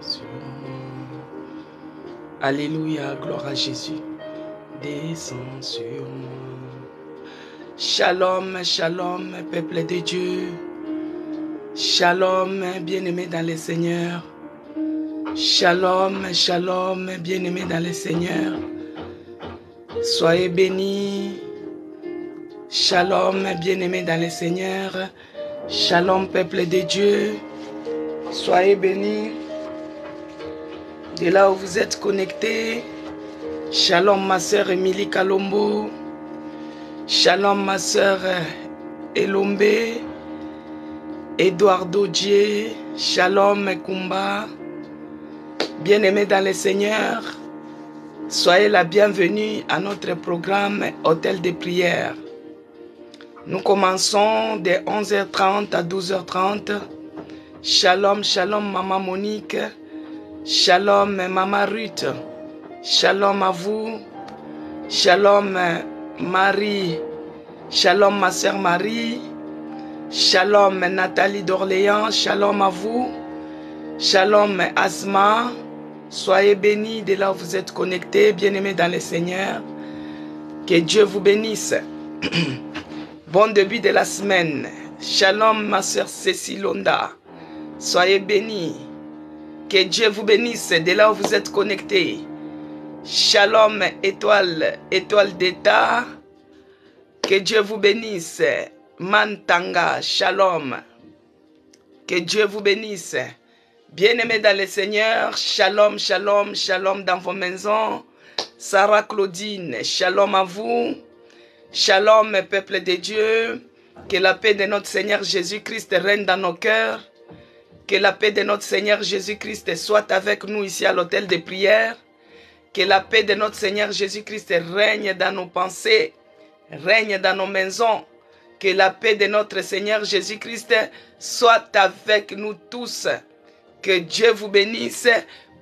sur moi. Alléluia, gloire à Jésus. Descends sur moi. Shalom, shalom, peuple de Dieu. Shalom, bien-aimés dans le Seigneur. Shalom, shalom, bien-aimés dans le Seigneur. Soyez bénis. Shalom, bien-aimés dans le Seigneur. Shalom, peuple de Dieu. Soyez bénis. De là où vous êtes connectés. Shalom, ma sœur Émilie Kalombo. Shalom, ma sœur Elombe. Eduardo Dier. Shalom, Kumba. Bien-aimés dans le Seigneur. Soyez la bienvenue à notre programme Hôtel de prière. Nous commençons de 11h30 à 12h30. Shalom, shalom, Maman Monique. Shalom, Maman Ruth. Shalom à vous. Shalom, Marie. Shalom, ma sœur Marie. Shalom, Nathalie d'Orléans. Shalom à vous. Shalom, Asma. Soyez bénis de là où vous êtes connectés, bien-aimés dans le Seigneur. Que Dieu vous bénisse. Bon début de la semaine. Shalom, ma sœur Cécile Londa. Soyez bénis. Que Dieu vous bénisse de là où vous êtes connectés. Shalom, étoile d'État. Que Dieu vous bénisse. Mantanga, shalom. Que Dieu vous bénisse. Bien-aimés dans le Seigneur, shalom, shalom, shalom dans vos maisons. Sarah Claudine, shalom à vous. Shalom, peuple de Dieu. Que la paix de notre Seigneur Jésus-Christ règne dans nos cœurs. Que la paix de notre Seigneur Jésus-Christ soit avec nous ici à l'hôtel de prière. Que la paix de notre Seigneur Jésus-Christ règne dans nos pensées, règne dans nos maisons. Que la paix de notre Seigneur Jésus-Christ soit avec nous tous. Que Dieu vous bénisse.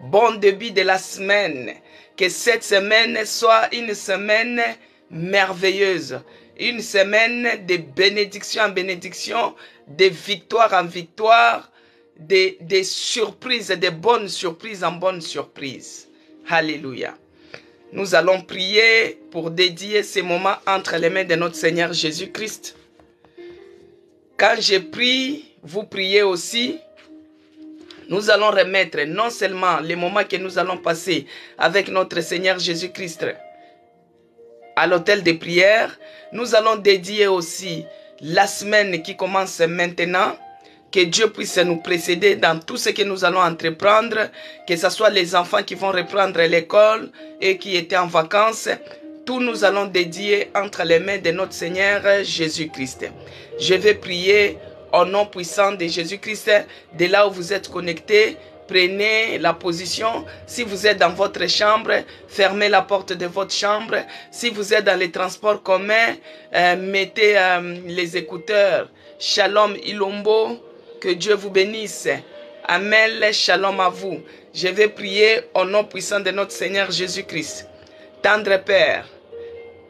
Bon début de la semaine. Que cette semaine soit une semaine merveilleuse. Une semaine de bénédiction en bénédiction, de victoire en victoire, de surprises, de bonnes surprises en bonnes surprises. Alléluia. Nous allons prier pour dédier ces moments entre les mains de notre Seigneur Jésus-Christ. Quand je prie, vous priez aussi. Nous allons remettre non seulement les moments que nous allons passer avec notre Seigneur Jésus-Christ à l'hôtel de prière, nous allons dédier aussi la semaine qui commence maintenant. Que Dieu puisse nous précéder dans tout ce que nous allons entreprendre, que ce soit les enfants qui vont reprendre l'école et qui étaient en vacances. Tout nous allons dédier entre les mains de notre Seigneur Jésus-Christ. Je vais prier au nom puissant de Jésus-Christ. De là où vous êtes connectés, prenez la position. Si vous êtes dans votre chambre, fermez la porte de votre chambre. Si vous êtes dans les transports communs, mettez les écouteurs. Shalom Ilombo. Que Dieu vous bénisse. Amen. Shalom à vous. Je vais prier au nom puissant de notre Seigneur Jésus-Christ. Tendre Père,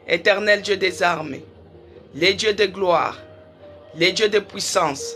éternel Dieu des armées, les dieux de gloire, les dieux de puissance,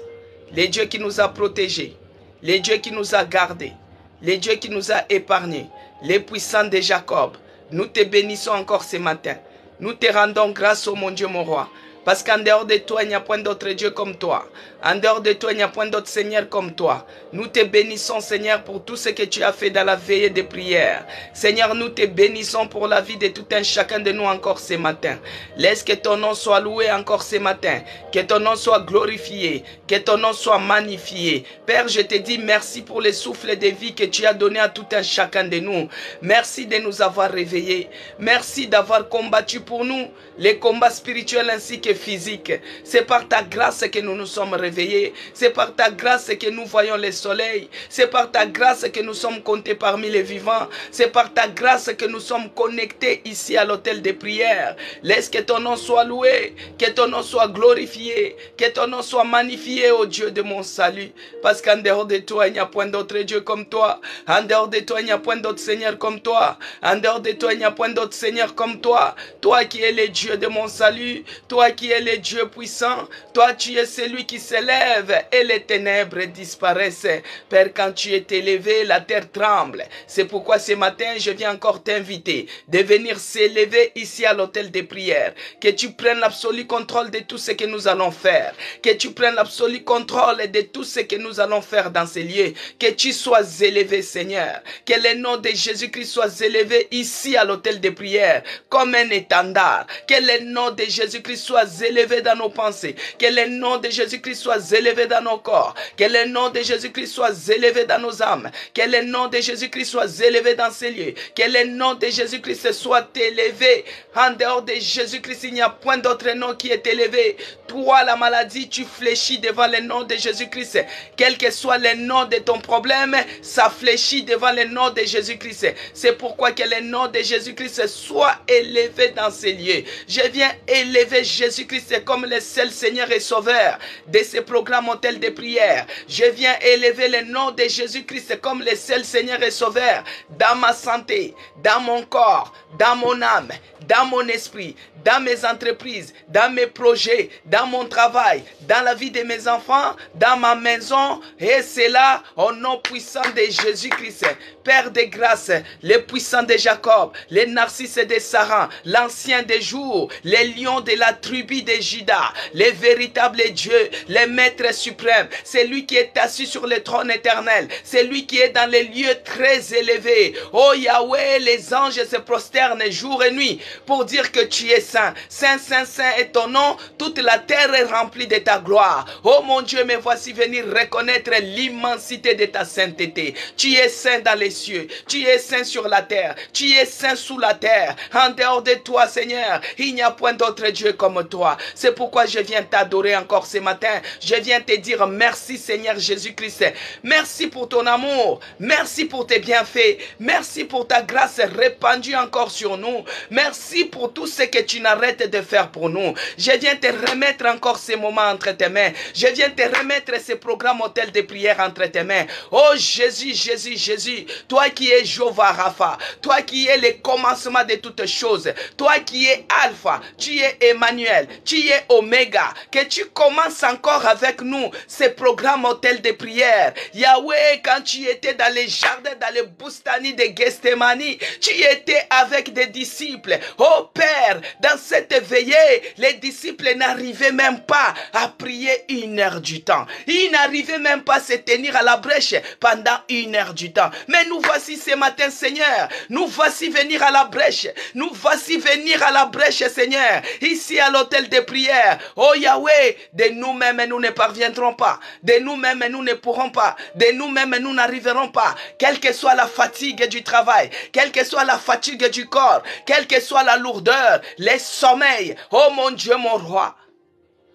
les dieux qui nous a protégés, les dieux qui nous a gardés, les dieux qui nous a épargnés, les puissants de Jacob. Nous te bénissons encore ce matin. Nous te rendons grâce, ô mon Dieu, mon roi. Parce qu'en dehors de toi, il n'y a point d'autre Dieu comme toi. En dehors de toi, il n'y a point d'autre Seigneur comme toi. Nous te bénissons, Seigneur, pour tout ce que tu as fait dans la veillée de prière. Seigneur, nous te bénissons pour la vie de tout un chacun de nous encore ce matin. Laisse que ton nom soit loué encore ce matin. Que ton nom soit glorifié. Que ton nom soit magnifié. Père, je te dis merci pour le souffle de vie que tu as donné à tout un chacun de nous. Merci de nous avoir réveillés. Merci d'avoir combattu pour nous les combats spirituels ainsi que physiques. C'est par ta grâce que nous nous sommes réveillés. C'est par ta grâce que nous voyons le soleil. C'est par ta grâce que nous sommes comptés parmi les vivants. C'est par ta grâce que nous sommes connectés ici à l'hôtel de prière. Laisse que ton nom soit loué, que ton nom soit glorifié, que ton nom soit magnifié, ô Dieu de mon salut. Parce qu'en dehors de toi, il n'y a point d'autre Dieu comme toi. En dehors de toi, il n'y a point d'autre Seigneur comme toi. En dehors de toi, il n'y a point d'autre Seigneur comme toi. Toi qui es le Dieu de mon salut. Toi qui es le Dieu puissant, toi tu es celui qui s'élève et les ténèbres disparaissent. Père, quand tu es élevé, la terre tremble. C'est pourquoi ce matin, je viens encore t'inviter de venir s'élever ici à l'hôtel des prières. Que tu prennes l'absolu contrôle de tout ce que nous allons faire. Que tu prennes l'absolu contrôle de tout ce que nous allons faire dans ces lieux. Que tu sois élevé, Seigneur. Que le nom de Jésus-Christ soit élevé ici à l'hôtel des prières comme un étendard. Que le nom de Jésus-Christ soit élevé dans nos pensées. Que le nom de Jésus-Christ soit élevé dans nos corps. Que le nom de Jésus-Christ soit élevé dans nos âmes. Que le nom de Jésus-Christ soit élevé dans ces lieux. Que le nom de Jésus-Christ soit élevé. En dehors de Jésus-Christ, il n'y a point d'autre nom qui est élevé. Toi, la maladie, tu fléchis devant le nom de Jésus-Christ. Quel que soit le nom de ton problème, ça fléchit devant le nom de Jésus-Christ. C'est pourquoi que le nom de Jésus-Christ soit élevé dans ces lieux. Je viens élever Jésus-Christ comme le seul Seigneur et Sauveur de ce programme hôtel de prière. Je viens élever le nom de Jésus-Christ comme le seul Seigneur et Sauveur dans ma santé, dans mon corps, dans mon âme, dans mon esprit, dans mes entreprises, dans mes projets, dans mon travail, dans la vie de mes enfants, dans ma maison. Et c'est là, au nom puissant de Jésus-Christ. Père de grâce, le puissant de Jacob, les narcisses de Saran, l'ancien des jours, les lions de la tribu de Juda, les véritables dieux, les maîtres suprêmes, c'est lui qui est assis sur le trône éternel, c'est lui qui est dans les lieux très élevés. Oh Yahweh, les anges se prosternent jour et nuit pour dire que tu es saint. Saint, saint, saint est ton nom, toute la terre est remplie de ta gloire. Oh mon Dieu, me voici venir reconnaître l'immensité de ta sainteté. Tu es saint dans les cieux, tu es saint sur la terre, tu es saint sous la terre. En dehors de toi, Seigneur, il n'y a point d'autre Dieu comme toi. C'est pourquoi je viens t'adorer encore ce matin. Je viens te dire merci, Seigneur Jésus-Christ. Merci pour ton amour, merci pour tes bienfaits, merci pour ta grâce répandue encore sur nous. Merci pour tout ce que tu n'arrêtes de faire pour nous. Je viens te remettre encore ces moments entre tes mains. Je viens te remettre ces programmes hôtel de prière entre tes mains. Oh Jésus, Jésus, Jésus, toi qui es Jéhovah Rapha, toi qui es le commencement de toutes choses, toi qui es Alpha, tu es Emmanuel, tu es Oméga, que tu commences encore avec nous ces programmes hôtel de prière. Yahweh, quand tu étais dans les jardins, dans les boustani de Gethsemane, tu étais avec des disciples. Oh Père, dans cette veillée, les disciples n'arrivaient même pas à prier 1 heure du temps. Ils n'arrivaient même pas à se tenir à la brèche pendant 1 heure du temps. Mais nous voici ce matin, Seigneur. Nous voici venir à la brèche. Nous voici venir à la brèche, Seigneur. Ici à l'hôtel de prière. Oh Yahweh, de nous-mêmes nous ne parviendrons pas. De nous-mêmes nous ne pourrons pas. De nous-mêmes nous n'arriverons pas. Quelle que soit la fatigue du travail, quelle que soit la fatigue du corps, quelle que soit la lourdeur, les sommeils. Oh mon Dieu, mon roi,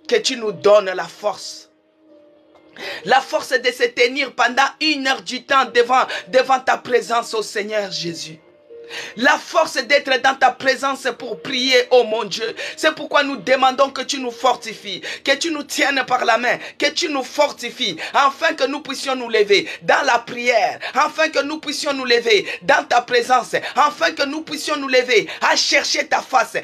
que tu nous donnes la force. La force de se tenir pendant 1 heure du temps devant ta présence, ô Seigneur Jésus. La force d'être dans ta présence pour prier, oh mon Dieu. C'est pourquoi nous demandons que tu nous fortifies, que tu nous tiennes par la main, que tu nous fortifies, afin que nous puissions nous lever dans la prière, afin que nous puissions nous lever dans ta présence, afin que nous puissions nous lever à chercher ta face,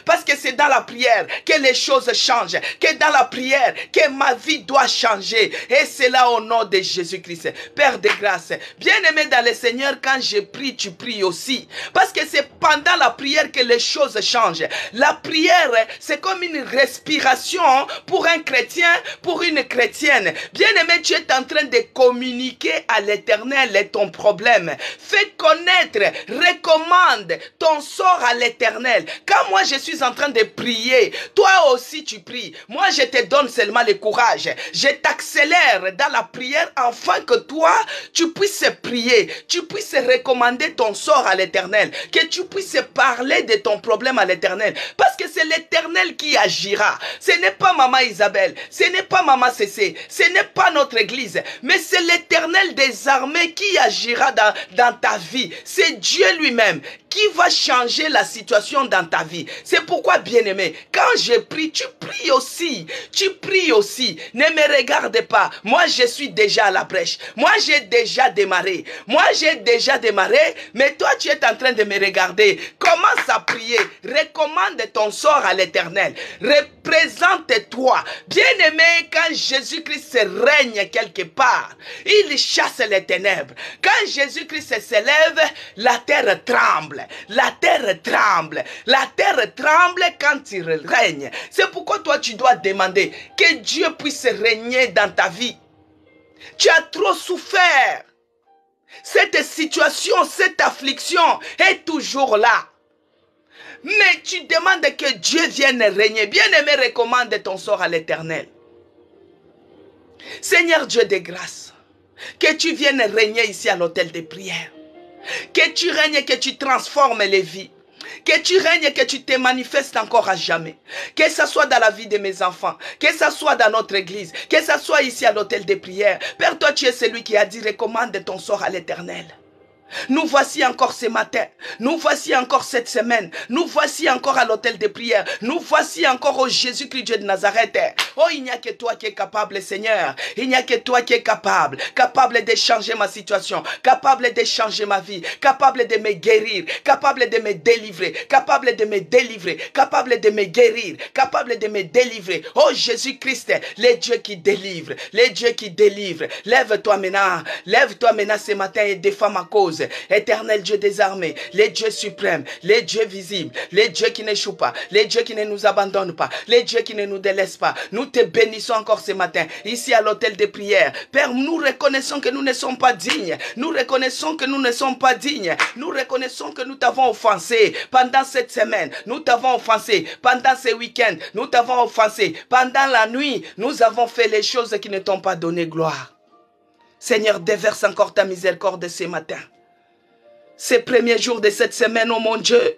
parce que c'est dans la prière que les choses changent, que dans la prière que ma vie doit changer, et c'est là au nom de Jésus-Christ. Père de grâce, bien-aimé dans le Seigneur, quand je prie, tu pries aussi. Parce que c'est pendant la prière que les choses changent. La prière, c'est comme une respiration pour un chrétien, pour une chrétienne. Bien-aimé, tu es en train de communiquer à l'Éternel ton problème. Fais connaître, recommande ton sort à l'Éternel. Quand moi je suis en train de prier, toi aussi tu pries. Moi je te donne seulement le courage. Je t'accélère dans la prière afin que toi, tu puisses prier, tu puisses recommander ton sort à l'Éternel, que tu puisses parler de ton problème à l'Éternel, parce que c'est l'Éternel qui agira. Ce n'est pas maman Isabelle, ce n'est pas maman Cécé, ce n'est pas notre église, mais c'est l'Éternel des armées qui agira dans ta vie. C'est Dieu lui-même qui va changer la situation dans ta vie. C'est pourquoi, bien-aimé, quand je prie, tu pries aussi. Tu pries aussi. Ne me regarde pas. Moi, je suis déjà à la brèche. Moi, j'ai déjà démarré. Moi, j'ai déjà démarré mais toi tu es en train de me regarder. Commence à prier. Recommande ton sort à l'Éternel. Représente-toi. Bien-aimé, quand Jésus-Christ règne quelque part, il chasse les ténèbres. Quand Jésus-Christ s'élève, la terre tremble. La terre tremble. La terre tremble quand il règne. C'est pourquoi toi tu dois demander que Dieu puisse régner dans ta vie. Tu as trop souffert. Cette situation, cette affliction est toujours là. Mais tu demandes que Dieu vienne régner. Bien-aimé, recommande ton sort à l'Éternel. Seigneur Dieu de grâce, que tu viennes régner ici à l'autel de prière. Que tu règnes, que tu transformes les vies. Que tu règnes, que tu te manifestes encore à jamais. Que ce soit dans la vie de mes enfants, que ce soit dans notre église, que ce soit ici à l'autel de prière. Père, toi tu es celui qui a dit recommande ton sort à l'Éternel. Nous voici encore ce matin, nous voici encore cette semaine, nous voici encore à l'autel de prière, nous voici encore au Jésus-Christ Dieu de Nazareth. Oh, il n'y a que toi qui es capable, Seigneur, il n'y a que toi qui es capable de changer ma situation, capable de changer ma vie, capable de me guérir, capable de me délivrer, capable de me délivrer, capable de me guérir, capable de me délivrer. Oh Jésus-Christ, le Dieu qui délivre, le Dieu qui délivre. Lève-toi maintenant ce matin et défends ma cause. Éternel Dieu des armées, les dieux suprêmes, les dieux visibles, les dieux qui n'échouent pas, les dieux qui ne nous abandonnent pas, les dieux qui ne nous délaissent pas. Nous te bénissons encore ce matin, ici à l'autel de prière. Père, nous reconnaissons que nous ne sommes pas dignes. Nous reconnaissons que nous ne sommes pas dignes. Nous reconnaissons que nous t'avons offensé pendant cette semaine. Nous t'avons offensé pendant ce week-end. Nous t'avons offensé pendant la nuit. Nous avons fait les choses qui ne t'ont pas donné gloire. Seigneur, déverse encore ta miséricorde ce matin. Ces premiers jours de cette semaine, oh mon Dieu,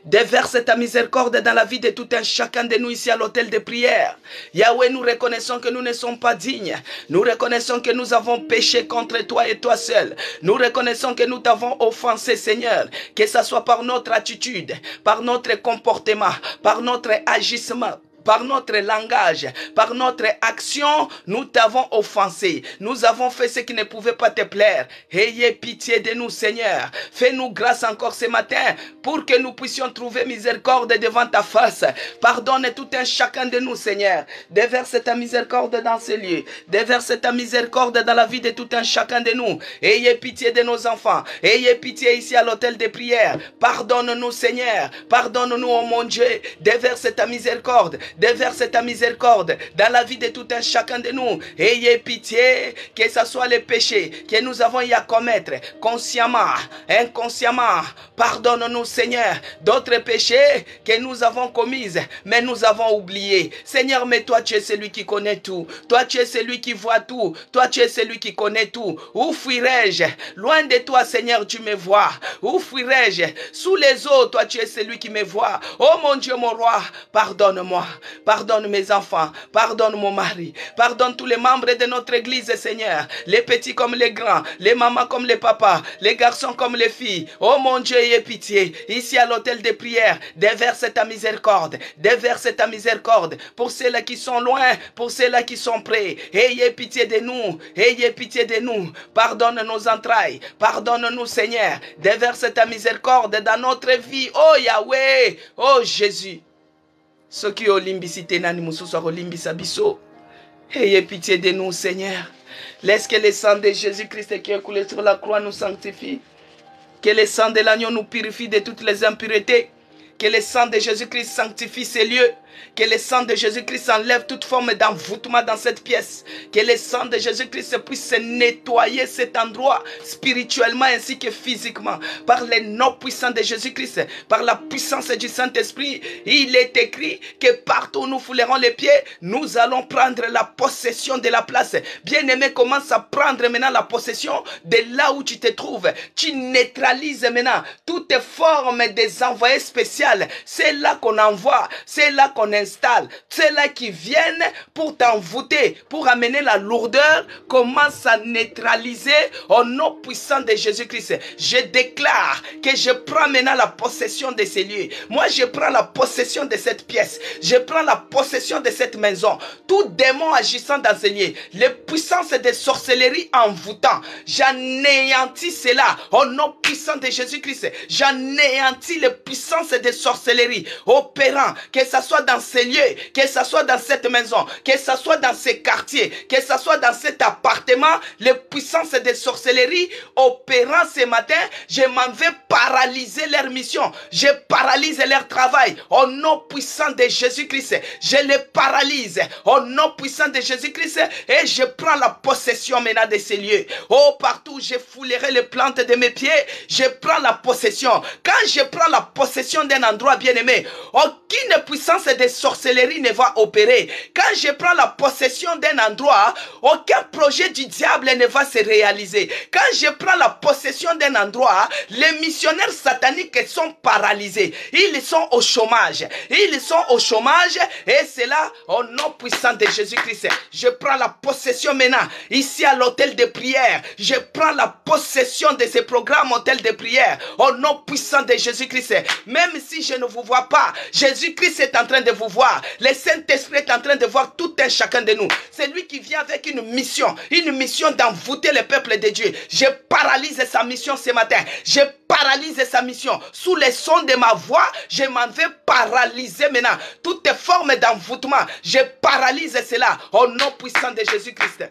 déverse ta miséricorde dans la vie de tout un chacun de nous ici à l'autel de prière. Yahweh, nous reconnaissons que nous ne sommes pas dignes. Nous reconnaissons que nous avons péché contre toi et toi seul. Nous reconnaissons que nous t'avons offensé, Seigneur. Que ce soit par notre attitude, par notre comportement, par notre agissement, par notre langage, par notre action, nous t'avons offensé. Nous avons fait ce qui ne pouvait pas te plaire. Ayez pitié de nous, Seigneur. Fais-nous grâce encore ce matin pour que nous puissions trouver miséricorde devant ta face. Pardonne tout un chacun de nous, Seigneur. Déverse ta miséricorde dans ce lieu. Déverse ta miséricorde dans la vie de tout un chacun de nous. Ayez pitié de nos enfants. Ayez pitié ici à l'autel de prière. Pardonne-nous, Seigneur. Pardonne-nous, oh mon Dieu. Déverse ta miséricorde. Déverse ta miséricorde dans la vie de tout un chacun de nous. Ayez pitié, que ce soit les péchés que nous avons eu à commettre, consciemment, inconsciemment. Pardonne-nous, Seigneur, d'autres péchés que nous avons commis, mais nous avons oublié. Seigneur, mais toi, tu es celui qui connaît tout. Toi, tu es celui qui voit tout. Toi, tu es celui qui connaît tout. Où fuirai-je? Loin de toi, Seigneur, tu me vois. Où fuirai-je? Sous les eaux, toi, tu es celui qui me voit. Oh mon Dieu, mon roi, pardonne-moi. Pardonne mes enfants, pardonne mon mari, pardonne tous les membres de notre église, Seigneur, les petits comme les grands, les mamans comme les papas, les garçons comme les filles. Oh mon Dieu, ayez pitié, ici à l'autel de prière, déverse ta miséricorde pour ceux-là qui sont loin, pour ceux-là qui sont près. Ayez pitié de nous, pardonne nos entrailles, pardonne-nous, Seigneur, déverse ta miséricorde dans notre vie. Oh Yahweh, oh Jésus. Ceux qui ont limbicité nani mususu limbisa biso. Ayez pitié de nous, Seigneur. Laisse que le sang de Jésus-Christ qui est coulé sur la croix nous sanctifie. Que le sang de l'agneau nous purifie de toutes les impuretés. Que le sang de Jésus-Christ sanctifie ces lieux. Que le sang de Jésus-Christ enlève toute forme d'envoûtement dans cette pièce. Que le sang de Jésus-Christ puisse nettoyer cet endroit spirituellement ainsi que physiquement. Par les noms puissants de Jésus-Christ, par la puissance du Saint-Esprit, il est écrit que partout où nous foulerons les pieds, nous allons prendre la possession de la place. Bien-aimé, commence à prendre maintenant la possession de là où tu te trouves. Tu neutralises maintenant toutes formes des envoyés spéciaux. C'est là qu'on envoie, c'est là qu'on qu'on installe, ceux-là qui viennent pour t'envoûter, pour amener la lourdeur, commence à neutraliser au nom puissant de Jésus-Christ. Je déclare que je prends maintenant la possession de ces lieux. Moi, je prends la possession de cette pièce. Je prends la possession de cette maison. Tout démon agissant dans ces lieux, les puissances de sorcellerie envoûtant, j'anéantis cela au nom puissant de Jésus-Christ. J'anéantis les puissances de sorcellerie opérant, que ce soit dans ces lieux, que ce soit dans cette maison, que ce soit dans ces quartiers, que ce soit dans cet appartement, les puissances de sorcellerie opérant ce matin, je m'en vais paralyser leur mission. Je paralyse leur travail au nom puissant de Jésus-Christ. Je les paralyse au nom puissant de Jésus-Christ et je prends la possession maintenant de ces lieux. Oh, partout je foulerai les plantes de mes pieds, je prends la possession. Quand je prends la possession d'un endroit bien-aimé, aucune puissance de sorcellerie ne va opérer. Quand je prends la possession d'un endroit, aucun projet du diable ne va se réaliser. Quand je prends la possession d'un endroit, les missionnaires sataniques sont paralysés. Ils sont au chômage. Ils sont au chômage et c'est là au nom puissant de Jésus-Christ. Je prends la possession maintenant ici à l'hôtel de prière. Je prends la possession de ces programmes hôtel de prière au nom puissant de Jésus-Christ. Même si je ne vous vois pas, Jésus-Christ est en train de vous voir. Le Saint-Esprit est en train de voir tout un chacun de nous. C'est lui qui vient avec une mission d'envoûter le peuple de Dieu. Je paralyse sa mission ce matin. Je paralyse sa mission. Sous les sons de ma voix, je m'en vais paralyser maintenant toutes formes d'envoûtement. Je paralyse cela au nom puissant de Jésus-Christ.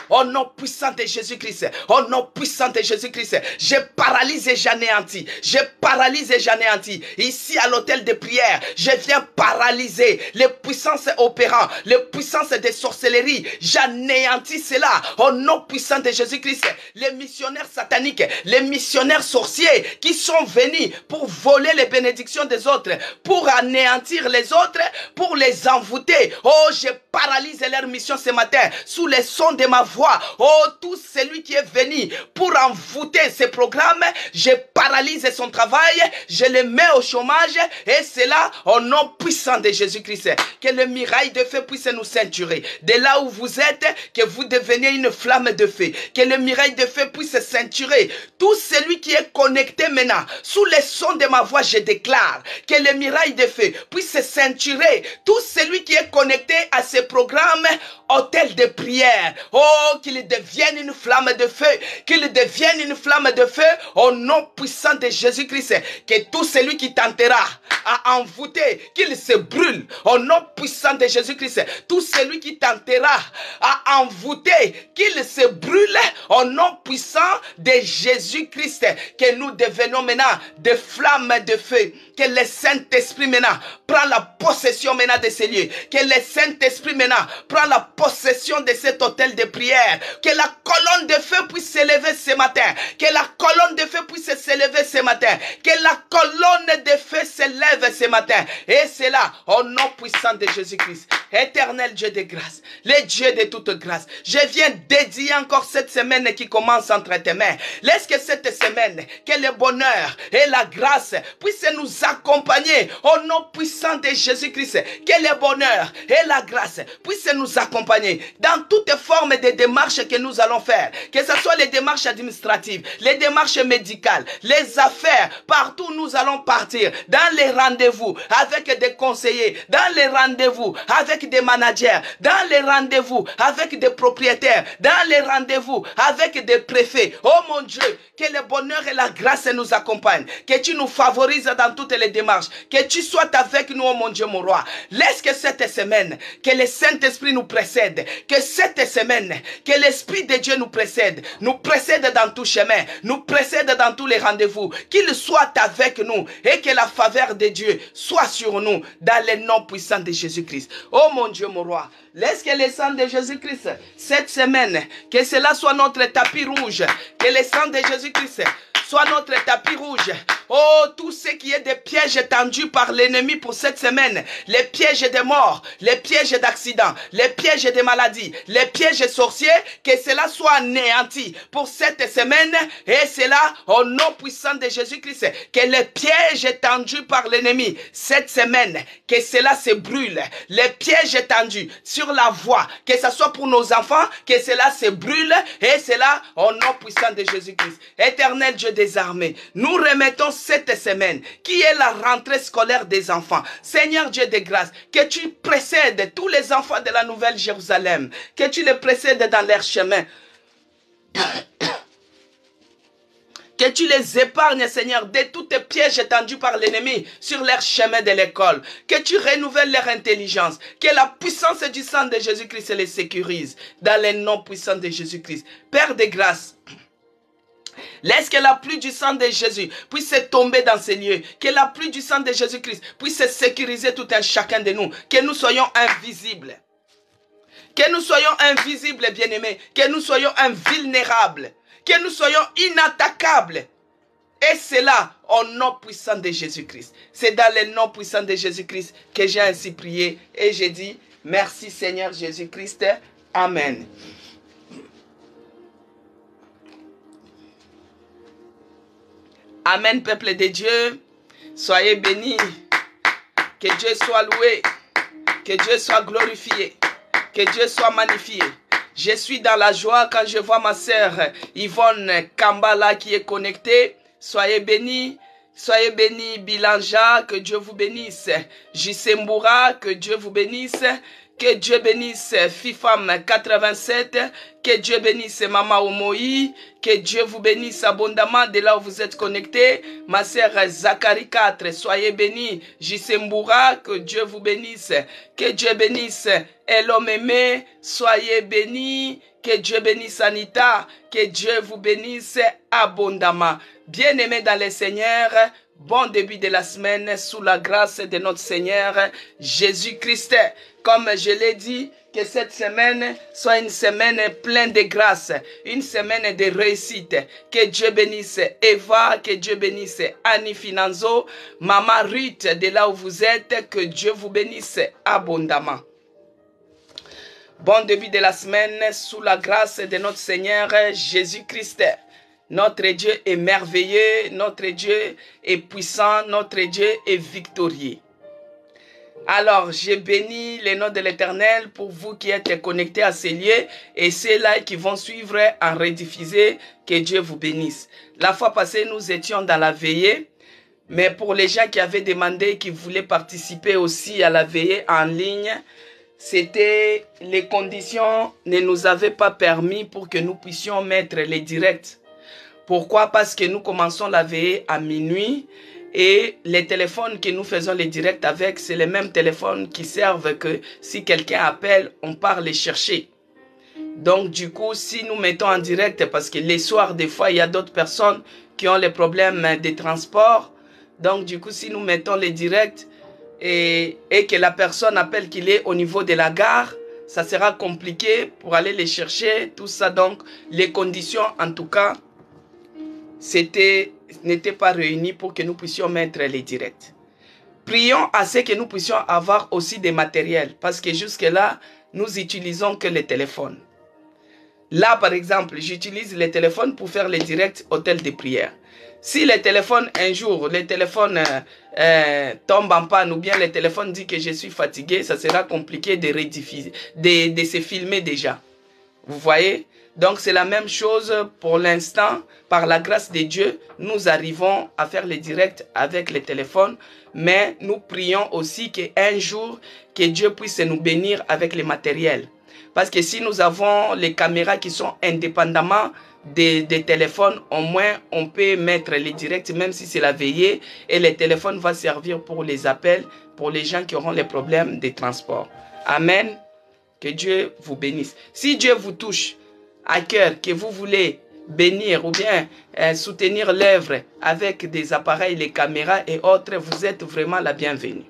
Au nom puissant de Jésus-Christ. Au nom puissant de Jésus-Christ. Je paralyse et j'anéantis. Je paralyse et j'anéantis. Ici à l'hôtel de prière, je viens paralyser les puissances opérant, les puissances de sorcellerie. J'anéantis cela au nom puissant de Jésus-Christ. Les missionnaires sataniques, les missionnaires sorciers qui sont venus pour voler les bénédictions des autres, pour anéantir les autres, pour les envoûter. Oh, je paralyse leur mission ce matin sous les sons de ma voix. Oh, tout celui qui est venu pour envoûter ces programmes, je paralyse son travail, je le mets au chômage et c'est là au nom puissant de Jésus-Christ. Que le mirail de feu puisse nous ceinturer. De là où vous êtes, que vous deveniez une flamme de feu. Que le mirail de feu puisse ceinturer tout celui qui est connecté maintenant. Sous les sons de ma voix, je déclare que le mirail de feu puisse ceinturer tout celui qui est connecté à ces programmes hôtel de prière. Oh, qu'il devienne une flamme de feu. Qu'il devienne une flamme de feu au nom puissant de Jésus-Christ. Que tout celui qui tentera à envoûter, qu'il se brûle au nom puissant de Jésus-Christ. Tout celui qui tentera à envoûter, qu'il se brûle au nom puissant de Jésus-Christ. Que nous devenons maintenant des flammes de feu. Que le Saint-Esprit maintenant prend la possession maintenant de ces lieux. Que le Saint-Esprit maintenant prend la possession de cet hôtel de prière. Que la colonne de feu puisse s'élever ce matin. Que la colonne de feu puisse s'élever ce matin. Que la colonne de feu s'élève ce matin. Et c'est là, au nom puissant de Jésus-Christ. Éternel Dieu de grâce, le Dieu de toute grâce, je viens dédier encore cette semaine qui commence entre tes mains. Laisse que cette semaine, que le bonheur et la grâce puissent nous accompagner au nom puissant de Jésus-Christ. Que le bonheur et la grâce puissent nous accompagner dans toutes formes de démarches que nous allons faire. Que ce soit les démarches administratives, les démarches médicales, les affaires, partout nous allons partir. Dans les rendez-vous avec des conseillers, dans les rendez-vous avec des managers, dans les rendez-vous avec des propriétaires, dans les rendez-vous avec des préfets. Oh mon Dieu, que le bonheur et la grâce nous accompagnent. Que tu nous favorises dans toutes les démarches. Que tu sois avec nous, oh mon Dieu, mon roi. Laisse que cette semaine, que le Saint-Esprit nous précède. Que cette semaine, que l'Esprit de Dieu nous précède dans tout chemin, nous précède dans tous les rendez-vous. Qu'il soit avec nous et que la faveur de Dieu soit sur nous dans le nom puissant de Jésus-Christ. Oh mon Dieu, mon roi, laisse que le sang de Jésus-Christ, cette semaine, que cela soit notre tapis rouge, que le sang de Jésus-Christ soit notre tapis rouge Oh, tout ce qui est des pièges tendus par l'ennemi pour cette semaine, les pièges des morts, les pièges d'accidents, les pièges des maladies, les pièges sorciers, que cela soit anéanti pour cette semaine, et cela au nom puissant de Jésus-Christ, que les pièges tendus par l'ennemi cette semaine, que cela se brûle, les pièges tendus sur la voie, que ce soit pour nos enfants, que cela se brûle, et cela au nom puissant de Jésus-Christ. Éternel Dieu des armées, nous remettons cette semaine, qui est la rentrée scolaire des enfants. Seigneur Dieu de grâce, que tu précèdes tous les enfants de la Nouvelle Jérusalem, que tu les précèdes dans leur chemin. Que tu les épargnes, Seigneur, de tous tes pièges tendus par l'ennemi sur leur chemin de l'école. Que tu renouvelles leur intelligence. Que la puissance du sang de Jésus-Christ les sécurise. Dans les noms puissants de Jésus-Christ. Père de grâce, laisse que la pluie du sang de Jésus puisse tomber dans ces lieux. Que la pluie du sang de Jésus-Christ puisse sécuriser tout un chacun de nous. Que nous soyons invisibles. Que nous soyons invisibles, bien-aimés. Que nous soyons invulnérables. Que nous soyons inattaquables. Et c'est là, au nom puissant de Jésus-Christ. C'est dans le nom puissant de Jésus-Christ que j'ai ainsi prié. Et j'ai dit, merci Seigneur Jésus-Christ. Amen. Amen, peuple de Dieu. Soyez bénis. Que Dieu soit loué. Que Dieu soit glorifié. Que Dieu soit magnifié. Je suis dans la joie quand je vois ma sœur Yvonne Kambala qui est connectée. Soyez bénis. Soyez bénis, Bilanja, que Dieu vous bénisse. Jissemboura, que Dieu vous bénisse. Que Dieu bénisse Fifam 87. Que Dieu bénisse Mama Omoi. Que Dieu vous bénisse abondamment de là où vous êtes connectés. Ma sœur Zachary 4, soyez bénis. Jissemboura, que Dieu vous bénisse. Que Dieu bénisse Elomeme, soyez bénis. Que Dieu bénisse Anita. Que Dieu vous bénisse abondamment. Bien-aimés dans le Seigneur, bon début de la semaine sous la grâce de notre Seigneur Jésus-Christ. Comme je l'ai dit, que cette semaine soit une semaine pleine de grâce, une semaine de réussite. Que Dieu bénisse Eva, que Dieu bénisse Annie Finanzo, Maman Ruth, de là où vous êtes, que Dieu vous bénisse abondamment. Bon début de la semaine sous la grâce de notre Seigneur Jésus-Christ. Notre Dieu est merveilleux, notre Dieu est puissant, notre Dieu est victorieux. Alors, je bénis le nom de l'Éternel pour vous qui êtes connectés à ces lieux et ceux-là qui vont suivre en rediffusé, que Dieu vous bénisse. La fois passée, nous étions dans la veillée, mais pour les gens qui avaient demandé, qui voulaient participer aussi à la veillée en ligne, c'était les conditions ne nous avaient pas permis pour que nous puissions mettre les directs. Pourquoi? Parce que nous commençons la veillée à minuit et les téléphones que nous faisons les directs avec, c'est les mêmes téléphones qui servent que si quelqu'un appelle, on part les chercher. Donc du coup, si nous mettons en direct, parce que les soirs, des fois, il y a d'autres personnes qui ont les problèmes des transports. Donc du coup, si nous mettons les directs et que la personne appelle qu'il est au niveau de la gare, ça sera compliqué pour aller les chercher, tout ça. Donc les conditions, en tout cas, n'étaient pas réunies pour que nous puissions mettre les directs. Prions à ce que nous puissions avoir aussi des matériels, parce que jusque-là, nous utilisons que les téléphones. Là, par exemple, j'utilise les téléphones pour faire les directs hôtel de prière. Si le téléphone, un jour, le téléphone tombe en panne ou bien le téléphone dit que je suis fatigué, ça sera compliqué de rediffuser, de se filmer déjà. Vous voyez? Donc c'est la même chose pour l'instant. Par la grâce de Dieu, nous arrivons à faire les directs avec les téléphones. Mais nous prions aussi qu'un jour, que Dieu puisse nous bénir avec les matériels. Parce que si nous avons les caméras qui sont indépendamment des téléphones, au moins on peut mettre les directs même si c'est la veillée. Et les téléphones vont servir pour les appels, pour les gens qui auront les problèmes de transport. Amen. Que Dieu vous bénisse. Si Dieu vous touche à cœur, que vous voulez bénir ou bien soutenir l'œuvre avec des appareils, les caméras et autres, vous êtes vraiment la bienvenue.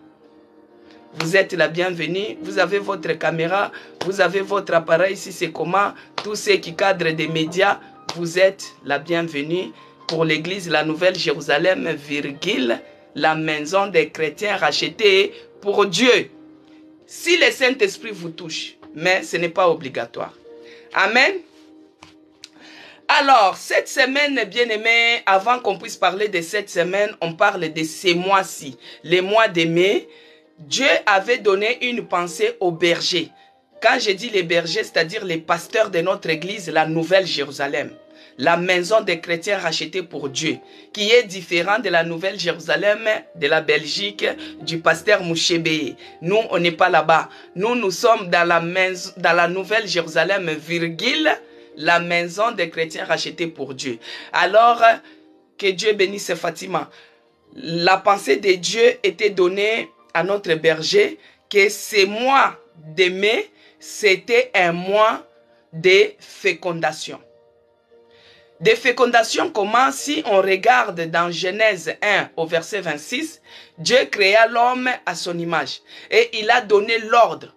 Vous êtes la bienvenue, vous avez votre caméra, vous avez votre appareil, si c'est comment, tous ceux qui cadrent des médias, vous êtes la bienvenue. pour l'église la Nouvelle Jérusalem, virgule, la maison des chrétiens rachetée pour Dieu. Si le Saint-Esprit vous touche, mais ce n'est pas obligatoire. Amen. Alors, cette semaine, bien-aimés, avant qu'on puisse parler de cette semaine, on parle de ces mois-ci. Les mois de mai, Dieu avait donné une pensée aux bergers. Quand je dis les bergers, c'est-à-dire les pasteurs de notre église, la Nouvelle Jérusalem. La maison des chrétiens rachetée pour Dieu, qui est différent de la Nouvelle Jérusalem, de la Belgique, du pasteur Mouchébé. Nous, on n'est pas là-bas. Nous sommes dans la Nouvelle Jérusalem, virgule, la maison des chrétiens rachetée pour Dieu. Alors, que Dieu bénisse Fatima. La pensée de Dieu était donnée à notre berger, que ce mois de mai, c'était un mois de fécondation. De fécondation, comment? Si on regarde dans Genèse 1 au verset 26, Dieu créa l'homme à son image et il a donné l'ordre.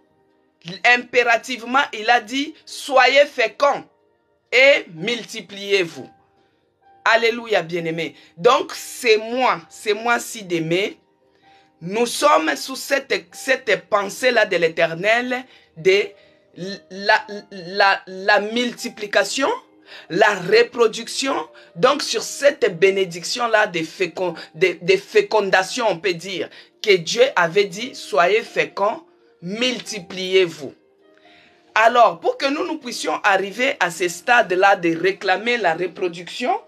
Impérativement, il a dit, soyez féconds et multipliez-vous. Alléluia, bien-aimés. Donc, ces mois-ci de mai, nous sommes sous cette pensée-là de l'Éternel de la multiplication, la reproduction. Donc, sur cette bénédiction-là de fécondation, on peut dire que Dieu avait dit, soyez féconds, multipliez-vous. Alors, pour que nous puissions arriver à ce stade-là de réclamer la reproduction,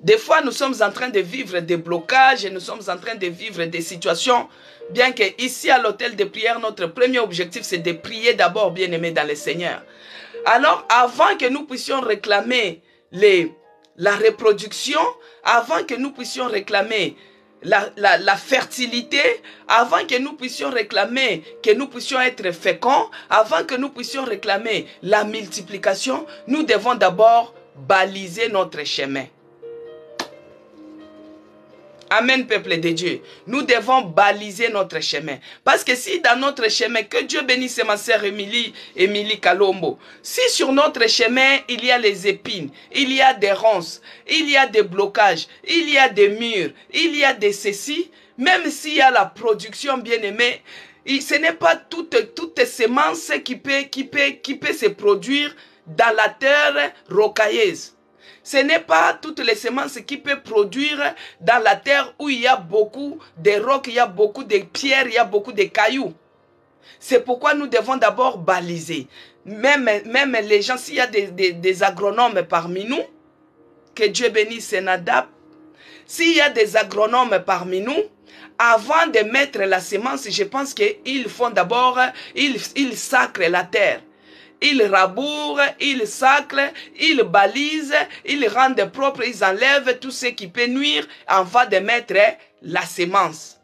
des fois, nous sommes en train de vivre des blocages et nous sommes en train de vivre des situations, bien que ici à l'hôtel de prière, notre premier objectif, c'est de prier d'abord, bien-aimés dans le Seigneur. Alors, avant que nous puissions réclamer la reproduction, avant que nous puissions réclamer la fertilité, avant que nous puissions réclamer, que nous puissions être féconds, avant que nous puissions réclamer la multiplication, nous devons d'abord baliser notre chemin. Amen, peuple de Dieu. Nous devons baliser notre chemin. Parce que si dans notre chemin, que Dieu bénisse ma sœur Émilie Kalombo, si sur notre chemin, il y a les épines, il y a des ronces, il y a des blocages, il y a des murs, il y a des ceci, même s'il y a la production bien-aimée, ce n'est pas toute semence qui peut se produire dans la terre rocailleuse. Ce n'est pas toutes les semences qui peuvent produire dans la terre où il y a beaucoup de rocs, il y a beaucoup de pierres, il y a beaucoup de cailloux. C'est pourquoi nous devons d'abord baliser. Même les gens, s'il y a des agronomes parmi nous, que Dieu bénisse Nadab, s'il y a des agronomes parmi nous, avant de mettre la semence, je pense qu'ils font d'abord, ils sacrent la terre. Ils rabourent, ils sacrent, ils balisent, ils rendent propre, ils enlèvent tout ce qui peut nuire avant de mettre la semence.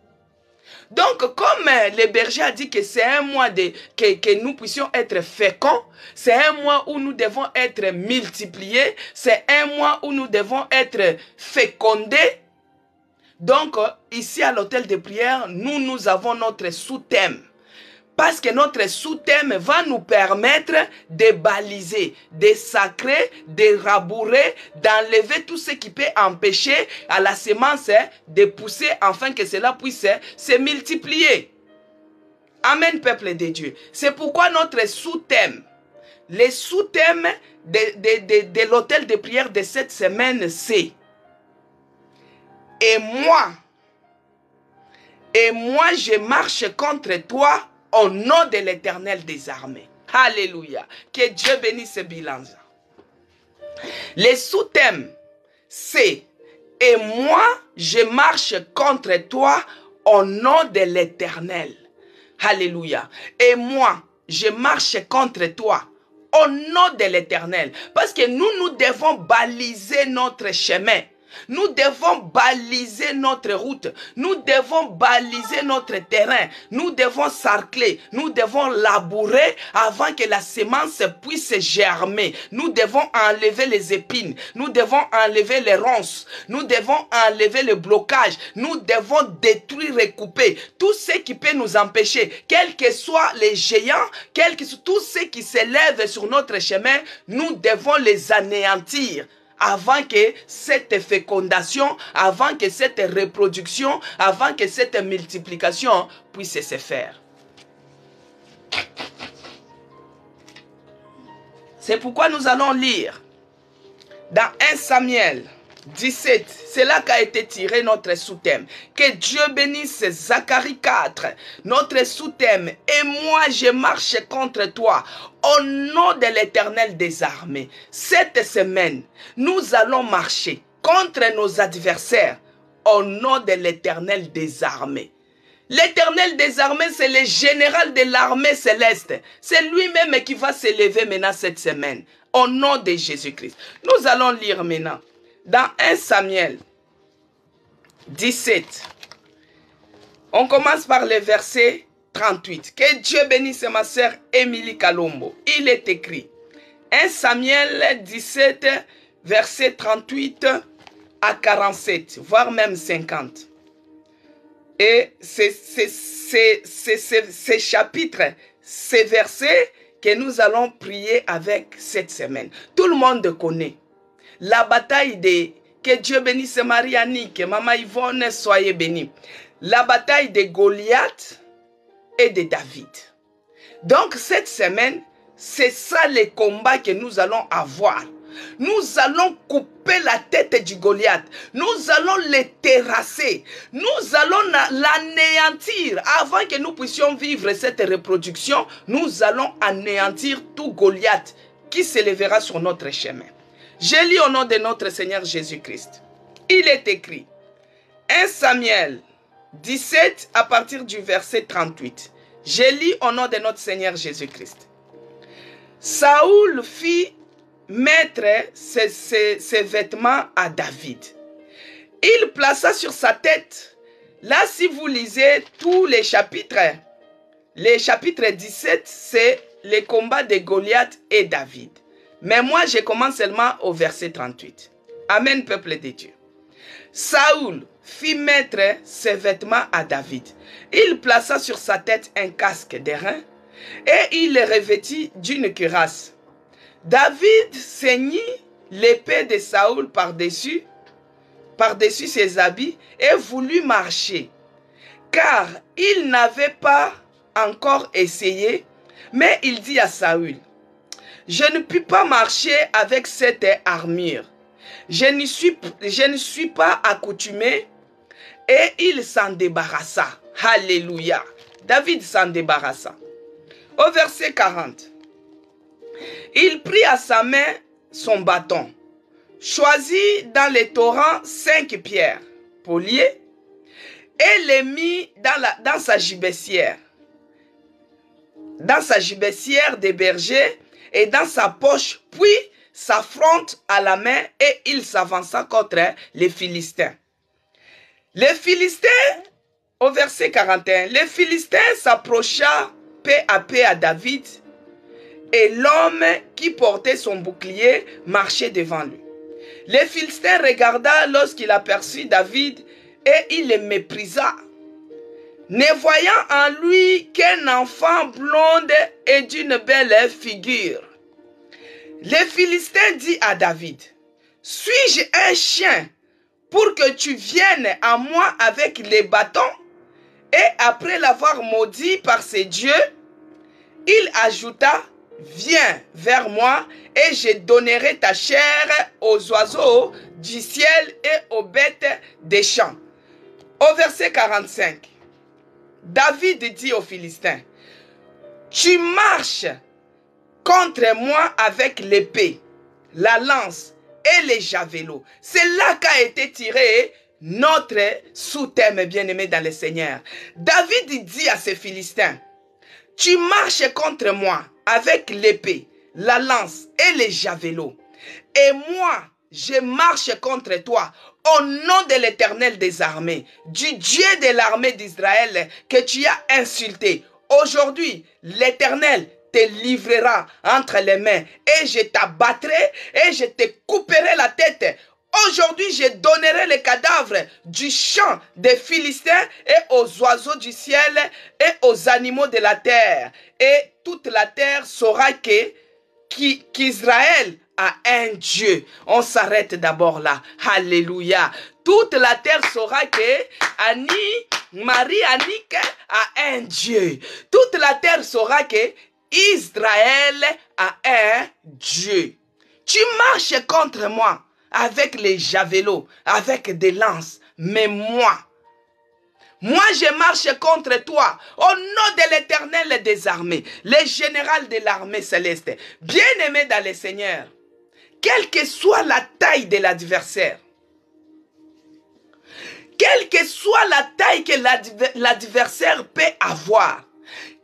Donc, comme le berger a dit que c'est un mois que nous puissions être féconds, c'est un mois où nous devons être multipliés, c'est un mois où nous devons être fécondés. Donc, ici à l'hôtel de prière, nous avons notre sous-thème. Parce que notre sous-thème va nous permettre de baliser, de sacrer, de rabourer, d'enlever tout ce qui peut empêcher à la semence de pousser afin que cela puisse se multiplier. Amen, peuple de Dieu. C'est pourquoi notre sous-thème, les sous-thèmes de l'hôtel de prière de cette semaine, c'est « Et moi, je marche contre toi » au nom de l'Éternel des armées. Alléluia. Que Dieu bénisse ce bilan. Les sous-thèmes, c'est « Et moi, je marche contre toi au nom de l'Éternel. » Alléluia. Et moi, je marche contre toi au nom de l'Éternel. Parce que nous devons baliser notre chemin. Nous devons baliser notre route. Nous devons baliser notre terrain. Nous devons sarcler. Nous devons labourer avant que la semence puisse germer. Nous devons enlever les épines. Nous devons enlever les ronces. Nous devons enlever le blocage. Nous devons détruire et couper tout ce qui peut nous empêcher. Quels que soient les géants, tous ceux qui s'élèvent sur notre chemin, nous devons les anéantir. avant que cette fécondation, avant que cette reproduction, avant que cette multiplication puisse se faire. C'est pourquoi nous allons lire dans 1 Samuel 17, c'est là qu'a été tiré notre sous-thème. Que Dieu bénisse Zacharie 4, notre sous-thème. Et moi je marche contre toi au nom de l'Éternel des armées. Cette semaine, nous allons marcher contre nos adversaires au nom de l'Éternel des armées. L'Éternel des armées, c'est le général de l'armée céleste. C'est lui-même qui va s'élever maintenant cette semaine. Au nom de Jésus-Christ. Nous allons lire maintenant. Dans 1 Samuel 17, on commence par le verset 38. Que Dieu bénisse ma sœur Émilie Kalombo. Il est écrit, 1 Samuel 17, verset 38 à 47, voire même 50. Et c'est ces chapitres, ces versets que nous allons prier avec cette semaine. Tout le monde connaît. La bataille de... Que Dieu bénisse Marie-Annick, Maman Yvonne, soyez bénis. La bataille de Goliath et de David. Donc cette semaine, c'est ça le combat que nous allons avoir. Nous allons couper la tête du Goliath. Nous allons le terrasser. Nous allons l'anéantir. Avant que nous puissions vivre cette reproduction, nous allons anéantir tout Goliath qui s'élèvera sur notre chemin. Je lis au nom de notre Seigneur Jésus-Christ. Il est écrit, 1 Samuel 17 à partir du verset 38. Je lis au nom de notre Seigneur Jésus-Christ. Saoul fit mettre ses vêtements à David. Il plaça sur sa tête, là si vous lisez tous les chapitres 17, c'est le combat de Goliath et David. Mais moi, je commence seulement au verset 38. Amen, peuple de Dieu. Saoul fit mettre ses vêtements à David. Il plaça sur sa tête un casque d'airain et il le revêtit d'une cuirasse. David ceignit l'épée de Saoul par-dessus ses habits et voulut marcher, car il n'avait pas encore essayé, mais il dit à Saoul, je ne puis pas marcher avec cette armure. Je ne suis pas accoutumé. Et il s'en débarrassa. Alléluia. David s'en débarrassa. Au verset 40. Il prit à sa main son bâton, choisit dans les torrents 5 pierres poliées et les mit dans sa gibecière. Dans sa gibecière des bergers et dans sa poche, puis sa fronte à la main, et il s'avança contre les Philistins. Les Philistins, au verset 41, les Philistins s'approcha peu à peu à David, et l'homme qui portait son bouclier marchait devant lui. Les Philistins regarda lorsqu'il aperçut David, et il le méprisa, ne voyant en lui qu'un enfant blonde et d'une belle figure. Les Philistins dit à David, suis-je un chien pour que tu viennes à moi avec les bâtons? Et après l'avoir maudit par ses dieux, il ajouta, viens vers moi et je donnerai ta chair aux oiseaux du ciel et aux bêtes des champs. Au verset 45, David dit aux Philistins, tu marches contre moi avec l'épée, la lance et les javelots. C'est là qu'a été tiré notre sous-thème bien-aimé dans le Seigneur. David dit à ses Philistins, tu marches contre moi avec l'épée, la lance et les javelots. Et moi, je marche contre toi au nom de l'Éternel des armées, du Dieu de l'armée d'Israël que tu as insulté. Aujourd'hui, l'Éternel te livrera entre les mains et je t'abattrai et je te couperai la tête. Aujourd'hui, je donnerai les cadavres du champ des Philistins et aux oiseaux du ciel et aux animaux de la terre. Et toute la terre saura qu'Israël à un Dieu. On s'arrête d'abord là. Alléluia. Toute la terre saura que Marie Annick a un Dieu. Toute la terre saura que Israël a un Dieu. Tu marches contre moi avec les javelots, avec des lances. Mais moi, je marche contre toi au nom de l'Éternel des armées, le général de l'armée céleste. Bien-aimé dans le Seigneur, quelle que soit la taille de l'adversaire, quelle que soit la taille que l'adversaire peut avoir,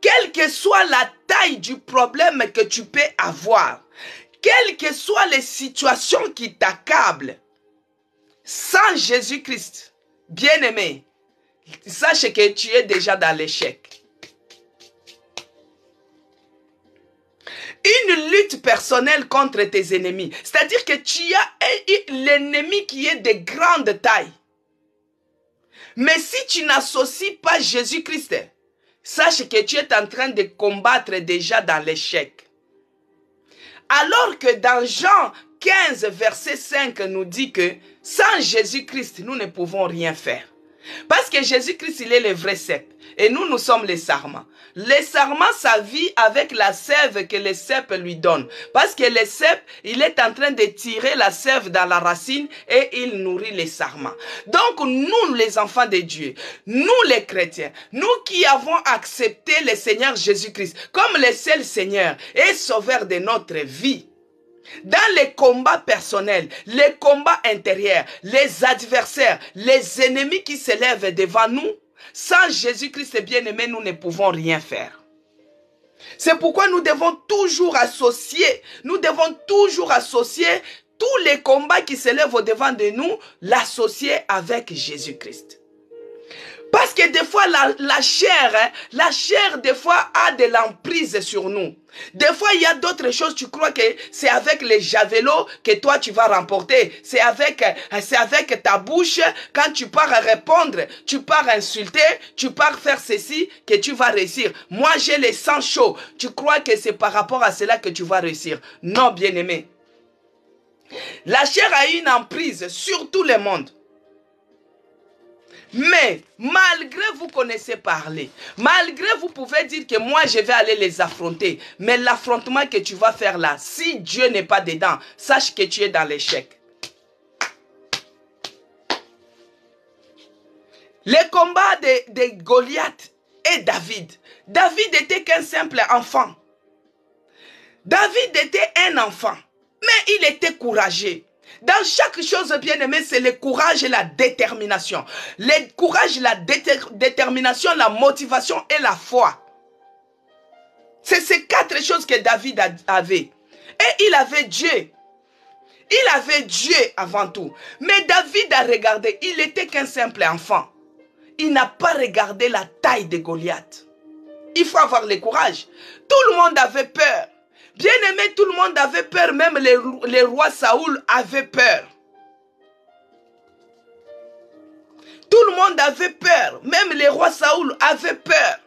quelle que soit la taille du problème que tu peux avoir, quelles que soient les situations qui t'accablent, sans Jésus-Christ, bien-aimé, sache que tu es déjà dans l'échec. Une lutte personnelle contre tes ennemis, c'est-à-dire que tu as l'ennemi qui est de grande taille. Mais si tu n'associes pas Jésus-Christ, sache que tu es en train de combattre déjà dans l'échec. Alors que dans Jean 15, verset 5 nous dit que sans Jésus-Christ, nous ne pouvons rien faire. Parce que Jésus-Christ, il est le vrai cep. Et nous, nous sommes les sarments. Les sarments, ça vit avec la sève que le cep lui donne. Parce que le cep, il est en train de tirer la sève dans la racine et il nourrit les sarments. Donc, nous, les enfants de Dieu, nous, les chrétiens, nous qui avons accepté le Seigneur Jésus-Christ comme le seul Seigneur et sauveur de notre vie, dans les combats personnels, les combats intérieurs, les adversaires, les ennemis qui s'élèvent devant nous, sans Jésus-Christ bien-aimé, nous ne pouvons rien faire. C'est pourquoi nous devons toujours associer tous les combats qui s'élèvent au-devant de nous, l'associer avec Jésus-Christ. Parce que des fois, la chair, des fois, a de l'emprise sur nous. Des fois, il y a d'autres choses, tu crois que c'est avec les javelots que toi, tu vas remporter. C'est avec ta bouche, quand tu pars répondre, tu pars insulter, tu pars faire ceci, que tu vas réussir. Moi, j'ai le sang chaud. Tu crois que c'est par rapport à cela que tu vas réussir. Non, bien-aimé. La chair a une emprise sur tout le monde. Mais malgré vous connaissez parler, malgré vous pouvez dire que moi je vais aller les affronter, mais l'affrontement que tu vas faire là, si Dieu n'est pas dedans, sache que tu es dans l'échec. Le combat de Goliath et David. David était qu'un simple enfant. David était un enfant, mais il était courageux. Dans chaque chose bien aimée, c'est le courage et la détermination. Le courage, la détermination, la motivation et la foi. C'est ces quatre choses que David avait. Et il avait Dieu. Il avait Dieu avant tout. Mais David a regardé, il n'était qu'un simple enfant. Il n'a pas regardé la taille de Goliath. Il faut avoir le courage. Tout le monde avait peur. Bien aimé, tout le monde avait peur, même les rois Saoul avaient peur. Tout le monde avait peur, même les rois Saoul avaient peur.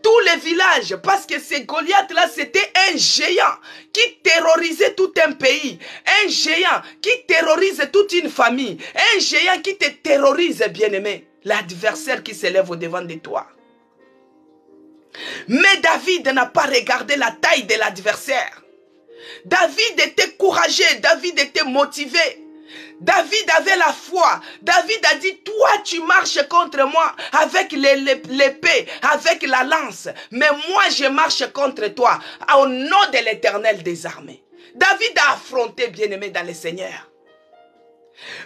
Tous les villages, parce que ces Goliath-là, c'était un géant qui terrorisait tout un pays. Un géant qui terrorise toute une famille. Un géant qui te terrorise, bien aimé. L'adversaire qui s'élève au-devant de toi. Mais David n'a pas regardé la taille de l'adversaire. David était courageux, David était motivé. David avait la foi. David a dit, toi tu marches contre moi avec l'épée, avec la lance. Mais moi je marche contre toi au nom de l'Éternel des armées. David a affronté, bien-aimé dans le Seigneur.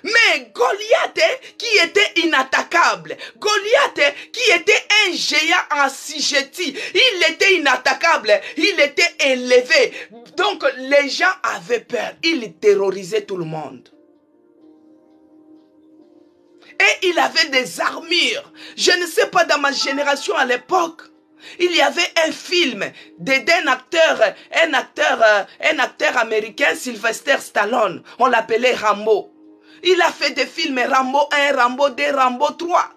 Mais Goliath qui était inattaquable, Goliath qui était un géant assujetti, il était inattaquable, il était élevé. Donc les gens avaient peur, il terrorisait tout le monde. Et il avait des armures. Je ne sais pas, dans ma génération à l'époque, il y avait un film d'un acteur américain, Sylvester Stallone. On l'appelait Rambo. Il a fait des films Rambo 1, Rambo 2, Rambo 3.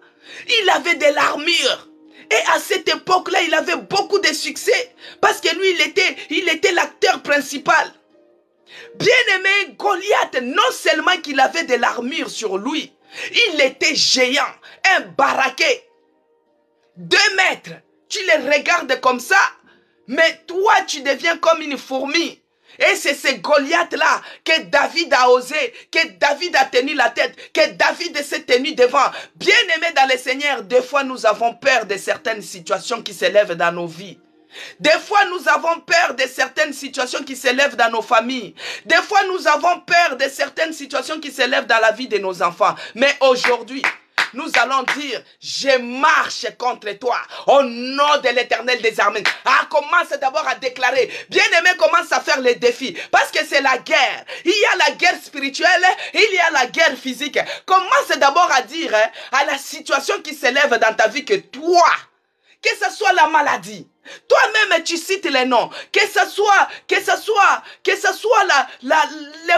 Il avait de l'armure. Et à cette époque-là, il avait beaucoup de succès. Parce que lui, il était l'acteur principal. Bien-aimé, Goliath, non seulement qu'il avait de l'armure sur lui, il était géant, un baraquet. 2 mètres, tu les regardes comme ça, mais toi tu deviens comme une fourmi. Et c'est ce Goliath-là que David a osé, que David a tenu la tête, que David s'est tenu devant. Bien-aimé dans le Seigneur, des fois nous avons peur de certaines situations qui s'élèvent dans nos vies. Des fois, nous avons peur de certaines situations qui s'élèvent dans nos familles. Des fois, nous avons peur de certaines situations qui s'élèvent dans la vie de nos enfants. Mais aujourd'hui, nous allons dire, je marche contre toi au nom de l'Éternel des armées. Ah, commence d'abord à déclarer. Bien-aimé, commence à faire les défis. Parce que c'est la guerre. Il y a la guerre spirituelle, il y a la guerre physique. Commence d'abord à dire à la situation qui s'élève dans ta vie que toi, que ce soit la maladie, toi-même tu cites les noms, que ce soit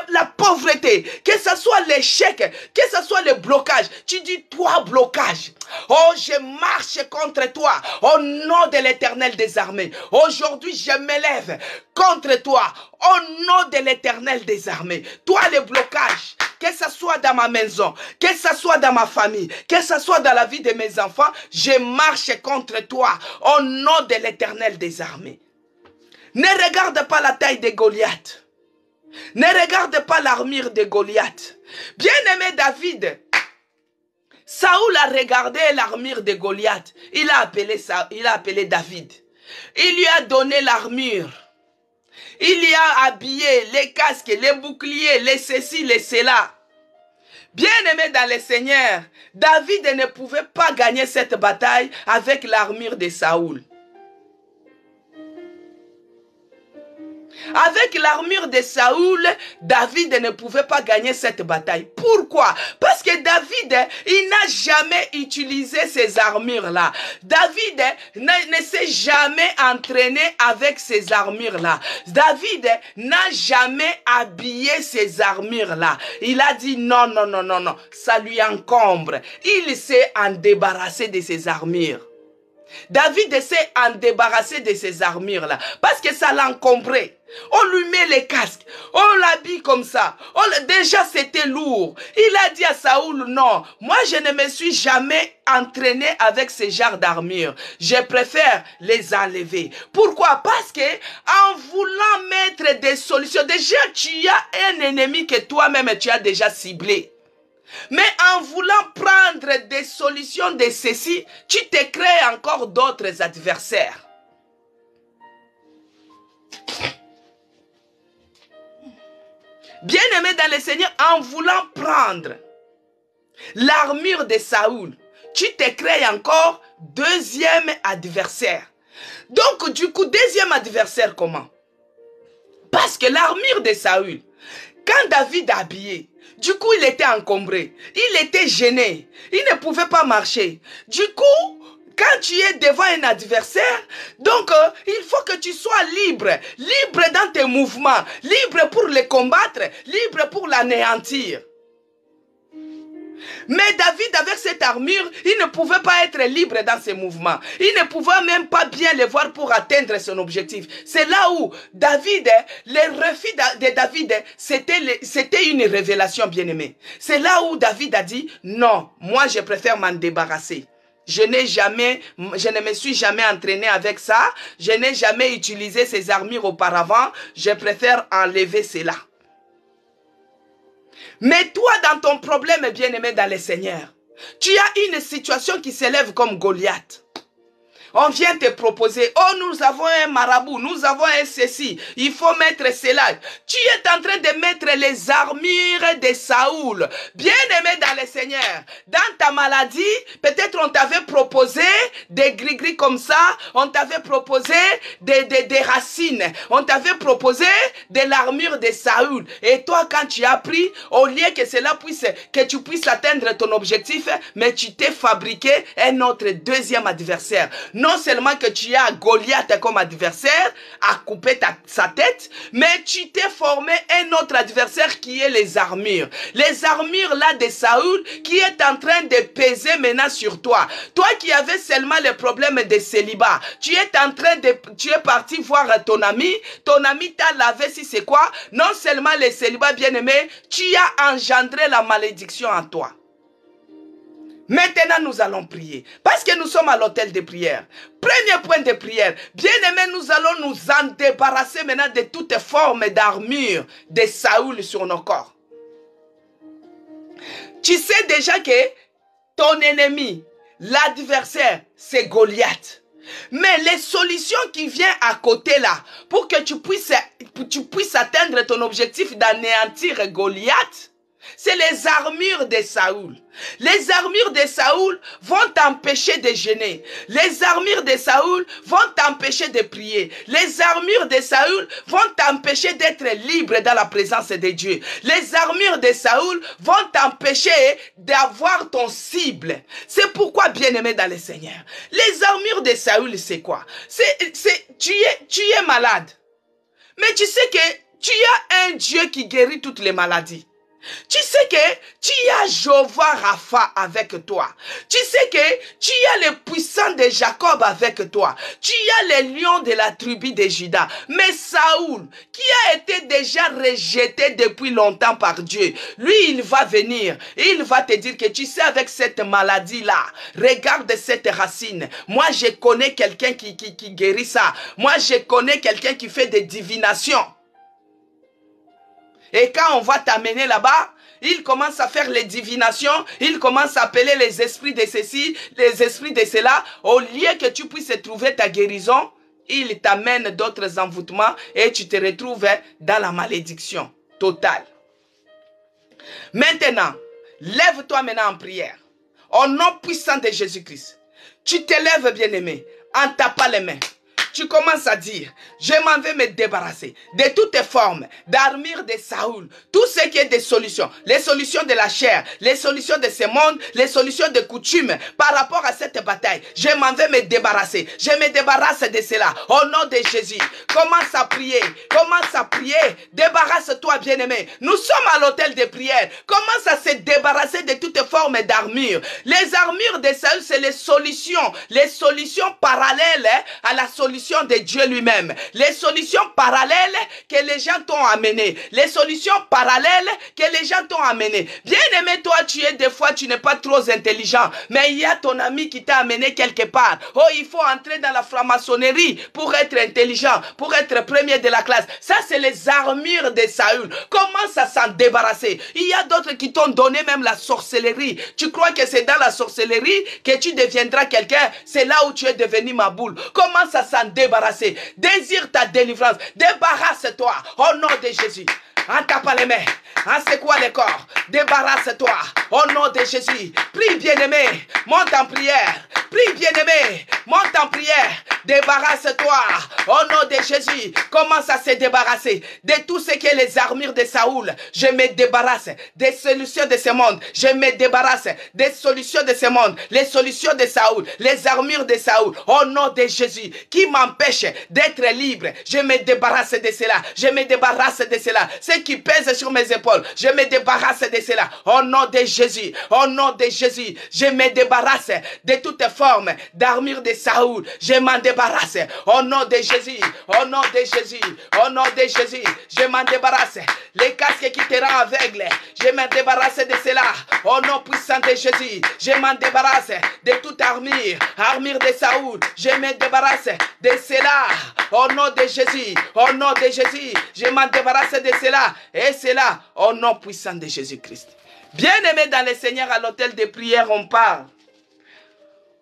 la pauvreté, que ce soit l'échec, que ce soit le blocage. Tu dis toi blocage. Oh, je marche contre toi au nom de l'Éternel des armées. Aujourd'hui, je m'élève contre toi au nom de l'Éternel des armées. Toi le blocage, que ce soit dans ma maison, que ce soit dans ma famille, que ce soit dans la vie de mes enfants, je marche contre toi au nom de l'Éternel des armées. Ne regarde pas la taille de Goliath. Ne regarde pas l'armure de Goliath. Bien-aimé David, Saoul a regardé l'armure de Goliath. Il a appelé David. Il lui a donné l'armure. Il y a habillé les casques, les boucliers, les ceci, les cela. Bien-aimé dans le Seigneur, David ne pouvait pas gagner cette bataille avec l'armure de Saoul. Avec l'armure de Saoul, David ne pouvait pas gagner cette bataille. Pourquoi? Parce que David, il n'a jamais utilisé ces armures-là. David ne s'est jamais entraîné avec ces armures-là. David n'a jamais habillé ces armures-là. Il a dit non, non, non, non, non. Ça lui encombre. Il s'est en débarrassé de ces armures. David s'est en débarrassé de ces armures-là parce que ça l'encombrait. On lui met les casques, on l'habille comme ça. Déjà c'était lourd. Il a dit à Saoul, non, moi je ne me suis jamais entraîné avec ce genre d'armure. Je préfère les enlever. Pourquoi? Parce que en voulant mettre des solutions, déjà tu as un ennemi que toi-même tu as déjà ciblé. Mais en voulant prendre des solutions de ceci, tu te crées encore d'autres adversaires. Bien-aimé dans le Seigneur, en voulant prendre l'armure de Saoul, tu te crées encore deuxième adversaire. Donc du coup, deuxième adversaire comment? Parce que l'armure de Saoul, quand David a habillé, du coup il était encombré, il était gêné, il ne pouvait pas marcher. Du coup, quand tu es devant un adversaire, donc il faut que tu sois libre, libre dans tes mouvements, libre pour le combattre, libre pour l'anéantir. Mais David, avec cette armure, il ne pouvait pas être libre dans ses mouvements. Il ne pouvait même pas bien les voir pour atteindre son objectif. C'est là où David, le refus de David, c'était une révélation bien-aimée. C'est là où David a dit, non, moi je préfère m'en débarrasser. Je ne me suis jamais entraîné avec ça. Je n'ai jamais utilisé ces armures auparavant. Je préfère enlever cela. Mais toi, dans ton problème, bien-aimé dans le Seigneur, tu as une situation qui s'élève comme Goliath. On vient te proposer, oh nous avons un marabout, nous avons un ceci, il faut mettre cela. Tu es en train de mettre les armures de Saoul. Bien-aimé dans le Seigneur, dans ta maladie, peut-être on t'avait proposé des gris-gris comme ça, on t'avait proposé des racines, on t'avait proposé de l'armure de Saoul. Et toi quand tu as pris, au lieu que cela puisse, que tu puisses atteindre ton objectif, mais tu t'es fabriqué un autre deuxième adversaire. non seulement que tu as Goliath comme adversaire, à couper sa tête, mais tu t'es formé un autre adversaire qui est les armures. Les armures là de Saoul qui est en train de peser maintenant sur toi. Toi qui avais seulement les problèmes de célibat, tu es parti voir ton ami t'a lavé, si c'est quoi? Non seulement les célibats bien-aimés, tu as engendré la malédiction en toi. Maintenant, nous allons prier. Parce que nous sommes à l'hôtel de prière. Premier point de prière. Bien-aimés, nous allons nous en débarrasser maintenant de toutes formes d'armure de Saoul sur nos corps. Tu sais déjà que ton ennemi, l'adversaire, c'est Goliath. Mais les solutions qui viennent à côté là, pour que tu puisses atteindre ton objectif d'anéantir Goliath, c'est les armures de Saoul. Les armures de Saoul vont t'empêcher de jeûner. Les armures de Saoul vont t'empêcher de prier. Les armures de Saoul vont t'empêcher d'être libre dans la présence de Dieu. Les armures de Saoul vont t'empêcher d'avoir ton cible. C'est pourquoi, bien-aimé dans le Seigneur, les armures de Saoul, c'est quoi? Tu es malade. Mais tu sais que tu as un Dieu qui guérit toutes les maladies. Tu sais que tu as Jéhovah Rapha avec toi. Tu sais que tu as les puissants de Jacob avec toi. Tu as les lions de la tribu de Juda. Mais Saoul, qui a été déjà rejeté depuis longtemps par Dieu, lui, il va venir. Il va te dire que tu sais, avec cette maladie-là, regarde cette racine. Moi, je connais quelqu'un qui guérit ça. Moi, je connais quelqu'un qui fait des divinations. Et quand on va t'amener là-bas, il commence à faire les divinations, il commence à appeler les esprits de ceci, les esprits de cela. Au lieu que tu puisses trouver ta guérison, il t'amène d'autres envoûtements et tu te retrouves dans la malédiction totale. Maintenant, lève-toi maintenant en prière. Au nom puissant de Jésus-Christ, tu te lèves, bien-aimé, en tapant les mains. Tu commences à dire, je m'en vais me débarrasser de toutes formes d'armure de Saoul, tout ce qui est des solutions, les solutions de la chair, les solutions de ce monde, les solutions de coutumes par rapport à cette bataille. Je m'en vais me débarrasser, je me débarrasse de cela au nom de Jésus. Commence à prier, débarrasse-toi, bien-aimé. Nous sommes à l'hôtel de prière. Commence à se débarrasser de toutes formes d'armure. Les armures de Saoul, c'est les solutions parallèles à la solution de Dieu lui-même, les solutions parallèles que les gens t'ont amenées, les solutions parallèles que les gens t'ont amenées. Bien aimé, toi, des fois, tu n'es pas trop intelligent, mais il y a ton ami qui t'a amené quelque part. Oh, il faut entrer dans la franc-maçonnerie pour être intelligent, pour être premier de la classe. Ça, c'est les armures de Saoul. Commence à s'en débarrasser. Il y a d'autres qui t'ont donné même la sorcellerie. Tu crois que c'est dans la sorcellerie que tu deviendras quelqu'un? C'est là où tu es devenu ma boule. Commence à s'en débarrasser. Désire ta délivrance. Débarrasse-toi au nom de Jésus. En tapant les mains, en secouant les corps, débarrasse-toi au nom de Jésus. Prie, bien-aimé, monte en prière. Prie, bien-aimé, monte en prière. Débarrasse-toi au nom de Jésus. Commence à se débarrasser de tout ce qui est les armures de Saoul. Je me débarrasse des solutions de ce monde. Je me débarrasse des solutions de ce monde. Les solutions de Saoul, les armures de Saoul. Au nom de Jésus, qui m'empêche d'être libre. Je me débarrasse de cela. Je me débarrasse de cela. Ce qui pèse sur mes épaules, je me débarrasse de cela. Au nom de Jésus, au nom de Jésus, je me débarrasse de toute forme d'armure de Saoul. Je m'en débarrasse. Au nom de Jésus, au nom de Jésus, au nom de Jésus, je m'en débarrasse. Les casques qui te rendent aveugle, je me débarrasse de cela. Au nom puissant de Jésus, je m'en débarrasse de toute armure de Saoul. Je me débarrasse de cela. Au nom de Jésus, au nom de Jésus, je m'en débarrasse de cela. Et cela au nom puissant de Jésus-Christ. Bien-aimé dans le Seigneur, à l'hôtel de prière, on parle.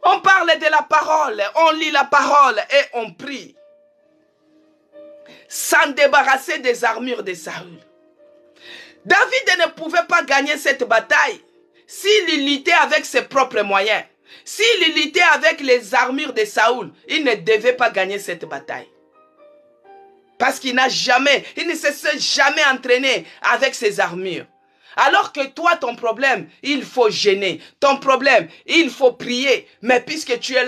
On parle de la parole, on lit la parole et on prie. S'en débarrasser des armures de Saoul. David ne pouvait pas gagner cette bataille s'il luttait avec ses propres moyens. S'il luttait avec les armures de Saoul, il ne devait pas gagner cette bataille. Parce qu'il ne s'est jamais entraîné avec ses armures. Alors que toi, ton problème, il faut gêner. Ton problème, il faut prier. Mais puisque tu as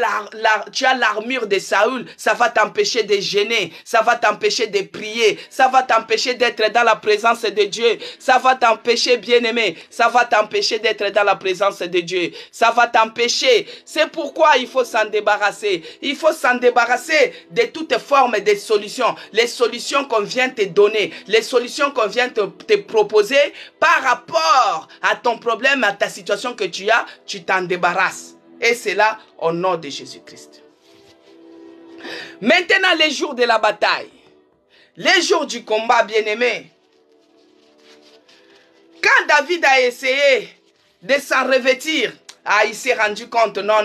l'armure de Saül, ça va t'empêcher de gêner. Ça va t'empêcher de prier. Ça va t'empêcher d'être dans la présence de Dieu. Ça va t'empêcher, bien-aimé. Ça va t'empêcher d'être dans la présence de Dieu. Ça va t'empêcher. C'est pourquoi il faut s'en débarrasser. Il faut s'en débarrasser de toutes formes de solutions. Les solutions qu'on vient te donner. Les solutions qu'on vient te proposer par rapport à ton problème, à ta situation que tu as, tu t'en débarrasses. Et c'est là au nom de Jésus-Christ. Maintenant, les jours de la bataille, les jours du combat, bien-aimé. Quand David a essayé de s'en revêtir, il s'est rendu compte, non,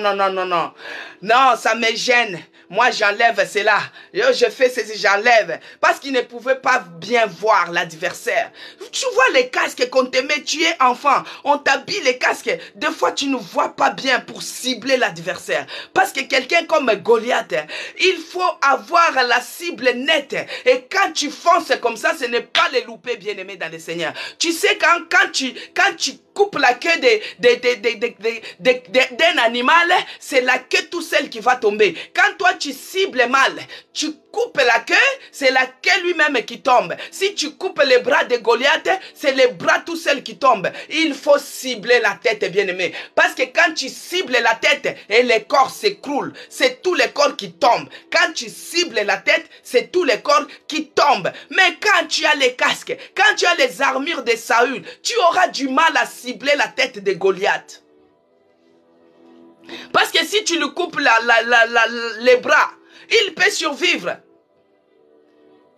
ça me gêne. Moi, j'enlève cela. Je fais ceci, j'enlève. Parce qu'il ne pouvait pas bien voir l'adversaire. Tu vois les casques qu'on te met, tu es enfant. On t'habille les casques. Des fois, tu ne vois pas bien pour cibler l'adversaire. Parce que quelqu'un comme Goliath, il faut avoir la cible nette. Et quand tu fonces comme ça, ce n'est pas les louper, bien-aimé dans le Seigneur. Tu sais, quand tu coupes la queue d'un animal, c'est la queue tout seul qui va tomber. Quand toi tu cibles mal, tu coupes la queue, c'est la queue lui-même qui tombe. Si tu coupes les bras de Goliath, c'est les bras tout seul qui tombent. Il faut cibler la tête, bien-aimé. Parce que quand tu cibles la tête, et les corps s'écroulent, c'est tous les corps qui tombent. Quand tu cibles la tête, c'est tous les corps qui tombent. Mais quand tu as les casques, quand tu as les armures de Saül, tu auras du mal à cibler la tête de Goliath. Parce que si tu lui coupes les bras, il peut survivre.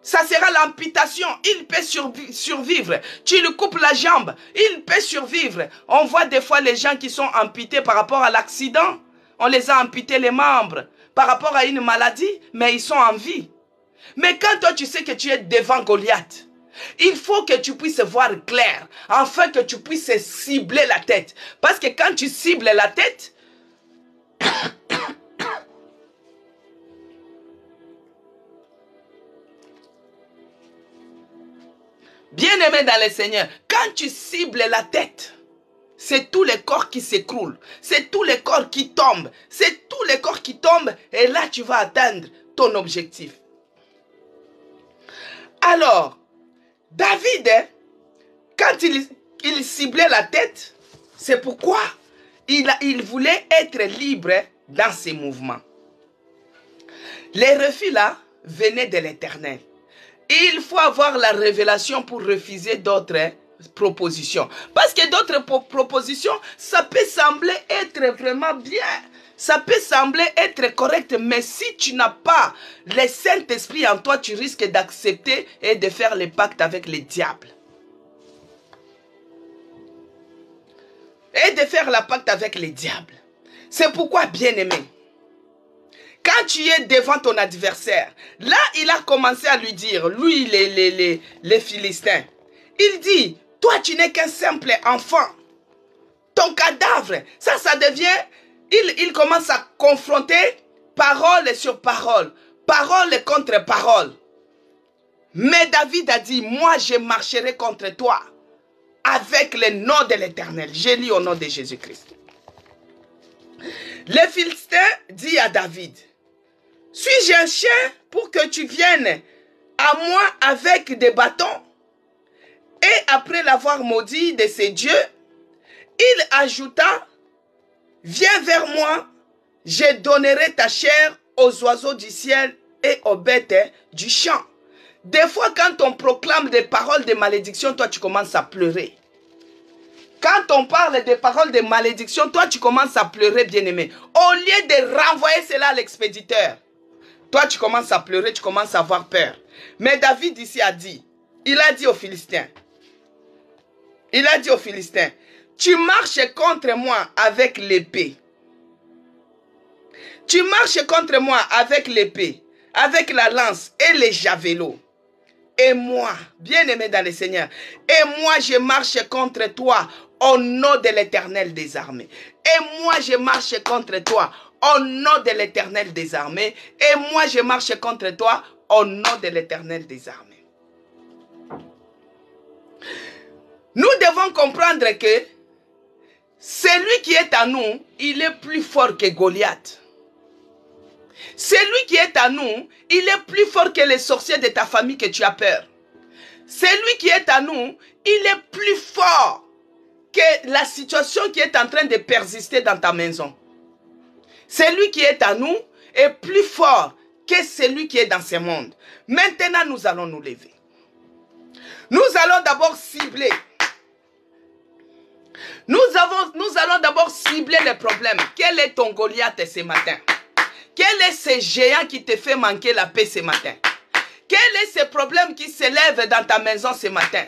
Ça sera l'amputation, il peut survivre. Tu lui coupes la jambe, il peut survivre. On voit des fois les gens qui sont amputés par rapport à l'accident. On les a amputés les membres par rapport à une maladie, mais ils sont en vie. Mais quand toi tu sais que tu es devant Goliath, il faut que tu puisses voir clair, afin que tu puisses cibler la tête. Parce que quand tu cibles la tête, bien-aimé dans le Seigneur, quand tu cibles la tête, c'est tous les corps qui s'écroulent, c'est tous les corps qui tombent, c'est tous les corps qui tombent, et là tu vas atteindre ton objectif. Alors, David, quand il ciblait la tête, c'est pourquoi il voulait être libre dans ses mouvements. Les refus là venaient de l'Éternel. Il faut avoir la révélation pour refuser d'autres propositions. Parce que d'autres propositions, ça peut sembler être vraiment bien. Ça peut sembler être correct, mais si tu n'as pas le Saint-Esprit en toi, tu risques d'accepter et de faire le pacte avec le diable. Et de faire le pacte avec le diable. C'est pourquoi, bien-aimé, quand tu es devant ton adversaire, là, il a commencé à lui dire, lui, les Philistins, il dit, toi, tu n'es qu'un simple enfant. Ton cadavre, ça devient, il commence à confronter parole sur parole, parole contre parole. Mais David a dit, moi, je marcherai contre toi avec le nom de l'Éternel. Je lis au nom de Jésus-Christ. Les Philistins dit à David, suis-je un chien pour que tu viennes à moi avec des bâtons? Et après l'avoir maudit de ses dieux, il ajouta, viens vers moi, je donnerai ta chair aux oiseaux du ciel et aux bêtes du champ. Des fois, quand on proclame des paroles de malédiction, toi, tu commences à pleurer. Quand on parle des paroles de malédiction, toi, tu commences à pleurer, bien-aimé. Au lieu de renvoyer cela à l'expéditeur, toi, tu commences à pleurer, tu commences à avoir peur. Mais David ici a dit, il a dit aux Philistins, tu marches contre moi avec l'épée. Tu marches contre moi avec l'épée, avec la lance et les javelots. Et moi, bien-aimé dans le Seigneur, et moi je marche contre toi au nom de l'Éternel des armées. Et moi je marche contre toi au nom de l'Éternel des armées. Et moi je marche contre toi au nom de l'Éternel des armées. Nous devons comprendre que celui qui est à nous, il est plus fort que Goliath. Celui qui est à nous, il est plus fort que les sorciers de ta famille que tu as peur. Celui qui est à nous, il est plus fort que la situation qui est en train de persister dans ta maison. Celui qui est à nous est plus fort que celui qui est dans ce monde. Maintenant, nous allons nous lever. Nous allons d'abord cibler. Nous allons d'abord cibler les problèmes. Quel est ton Goliath ce matin? Quel est ce géant qui te fait manquer la paix ce matin? Quel est ce problème qui s'élève dans ta maison ce matin?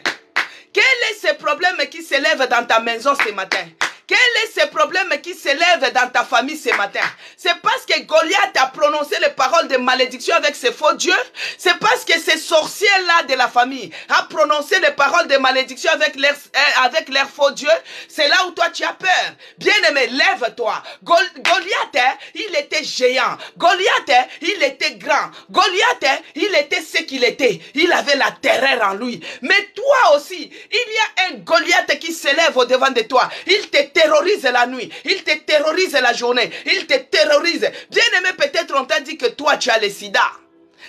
Quel est ce problème qui s'élève dans ta maison ce matin? Quel est ce problème qui s'élève dans ta famille ce matin? C'est parce que Goliath a prononcé les paroles de malédiction avec ses faux dieux. C'est parce que ces sorciers-là de la famille a prononcé les paroles de malédiction avec leurs faux dieux. C'est là où toi tu as peur. Bien-aimé, lève-toi. Goliath, il était géant. Goliath, il était grand. Goliath, il était ce qu'il était. Il avait la terreur en lui. Mais toi aussi, il y a un Goliath qui s'élève au devant de toi. Il te terrorise la nuit, il te terrorise la journée, il te terrorise. Bien-aimé, peut-être on t'a dit que toi tu as le sida.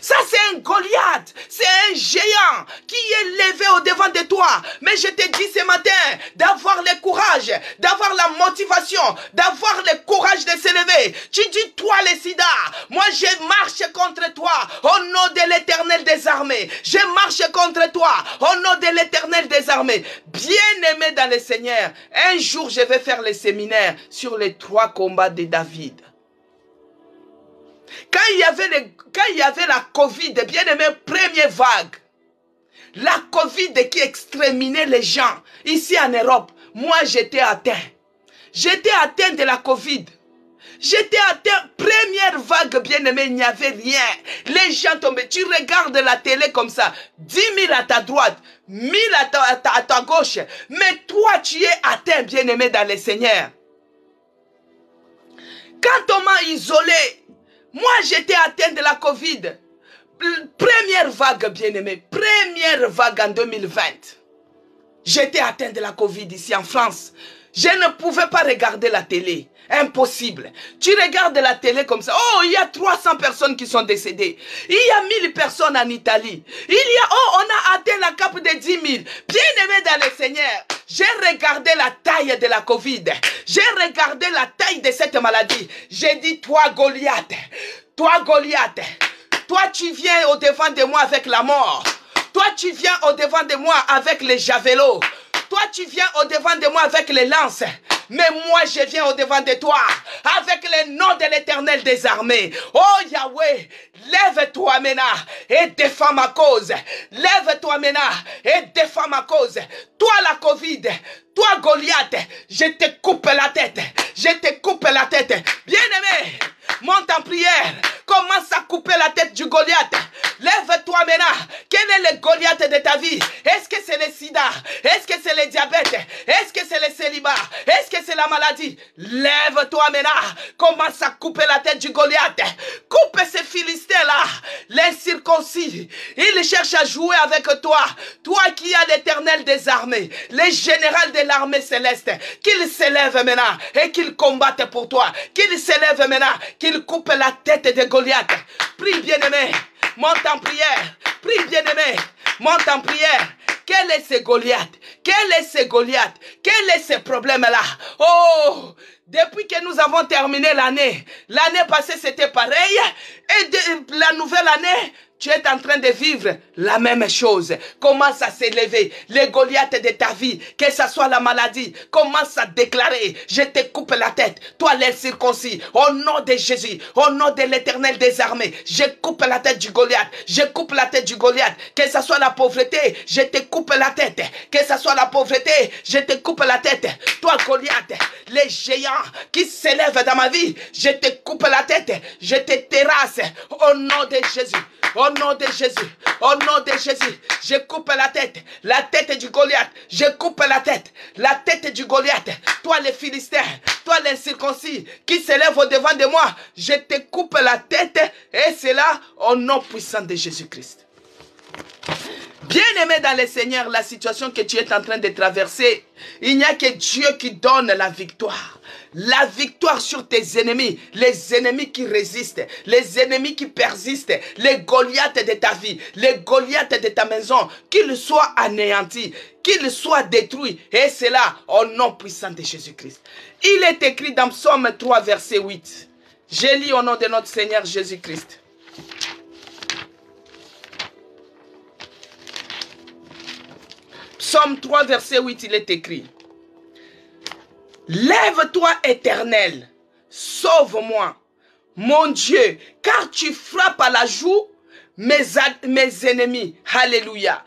Ça c'est un Goliath, c'est un géant qui est levé au devant de toi. Mais je te dis ce matin d'avoir le courage, d'avoir la motivation, d'avoir le courage de s'élever. Tu dis toi le sida, moi je marche contre toi au nom de l'Éternel des armées. Je marche contre toi au nom de l'Éternel des armées. Bien-aimé dans le Seigneur, un jour je vais faire le séminaire sur les 3 combats de David. Quand il y avait la Covid, bien aimé, première vague, la Covid qui exterminait les gens ici en Europe, moi j'étais atteint. J'étais atteint de la Covid. J'étais atteint, première vague, bien aimé, il n'y avait rien. Les gens tombaient. Tu regardes la télé comme ça, 10 000 à ta droite, 1000 à ta gauche. Mais toi, tu es atteint, bien aimé, dans le Seigneur. Quand on m'a isolé, moi, j'étais atteint de la Covid. Première vague, bien-aimé. Première vague en 2020. J'étais atteint de la Covid ici en France. Je ne pouvais pas regarder la télé. Impossible. Tu regardes la télé comme ça. Oh, il y a 300 personnes qui sont décédées. Il y a 1000 personnes en Italie. On a atteint la cape de 10 000. Bien-aimé dans le Seigneur, j'ai regardé la taille de la Covid. J'ai regardé la taille de cette maladie. J'ai dit, toi Goliath, toi tu viens au devant de moi avec la mort. Toi tu viens au devant de moi avec les javelots. Toi tu viens au devant de moi avec les lances. Mais moi je viens au devant de toi avec le nom de l'Éternel des armées. Oh Yahweh, lève-toi maintenant et défends ma cause. Lève-toi maintenant et défends ma cause. Toi la Covid, toi Goliath, je te coupe la tête. Je te coupe la tête. Bien-aimé, monte en prière. Commence à couper la tête du Goliath. Lève-toi maintenant. Quel est le Goliath de ta vie? Est-ce que c'est le sida? Est-ce que c'est le diabète? Est-ce que c'est le célibat? Est-ce que c'est la maladie? Lève-toi maintenant. Commence à couper la tête du Goliath. Coupe ces Philistins-là. L'incirconcis. Il cherche à jouer avec toi. Toi qui as l'Éternel des armées. Les généraux de l'armée céleste. Qu'il s'élève maintenant et qu'il combatte pour toi. Qu'il s'élève maintenant. Qu'il coupe la tête de Goliath. Prie bien-aimé. Monte en prière. Prie bien-aimé. Monte en prière. Quel est ce Goliath? Quel est ce Goliath? Quel est ce problème-là? Oh! Depuis que nous avons terminé l'année passée c'était pareil. Et de la nouvelle année, tu es en train de vivre la même chose. Commence à s'élever. Les Goliaths de ta vie, que ce soit la maladie, commence à déclarer, je te coupe la tête. Toi les circoncis, au nom de Jésus, au nom de l'Éternel des armées, je coupe la tête du Goliath. Je coupe la tête du Goliath. Que ce soit la pauvreté, je te coupe la tête. Que ce soit la pauvreté, je te coupe la tête. Toi Goliath, les géants qui s'élèvent dans ma vie, je te coupe la tête. Je te terrasse au nom de Jésus. Au nom de Jésus, au nom de Jésus, je coupe la tête du Goliath, je coupe la tête du Goliath. Toi les Philistins, toi l'incirconcis qui s'élève au devant de moi, je te coupe la tête et c'est là au nom puissant de Jésus-Christ. Bien-aimé dans le Seigneur, la situation que tu es en train de traverser, il n'y a que Dieu qui donne la victoire. La victoire sur tes ennemis, les ennemis qui résistent, les ennemis qui persistent, les Goliaths de ta vie, les Goliaths de ta maison, qu'ils soient anéantis, qu'ils soient détruits. Et c'est là, au nom puissant de Jésus-Christ. Il est écrit dans Psaume 3, verset 8. Je lis au nom de notre Seigneur Jésus-Christ. Psaume 3, verset 8, il est écrit. Lève-toi, Éternel, sauve-moi, mon Dieu, car tu frappes à la joue mes ennemis. Alléluia.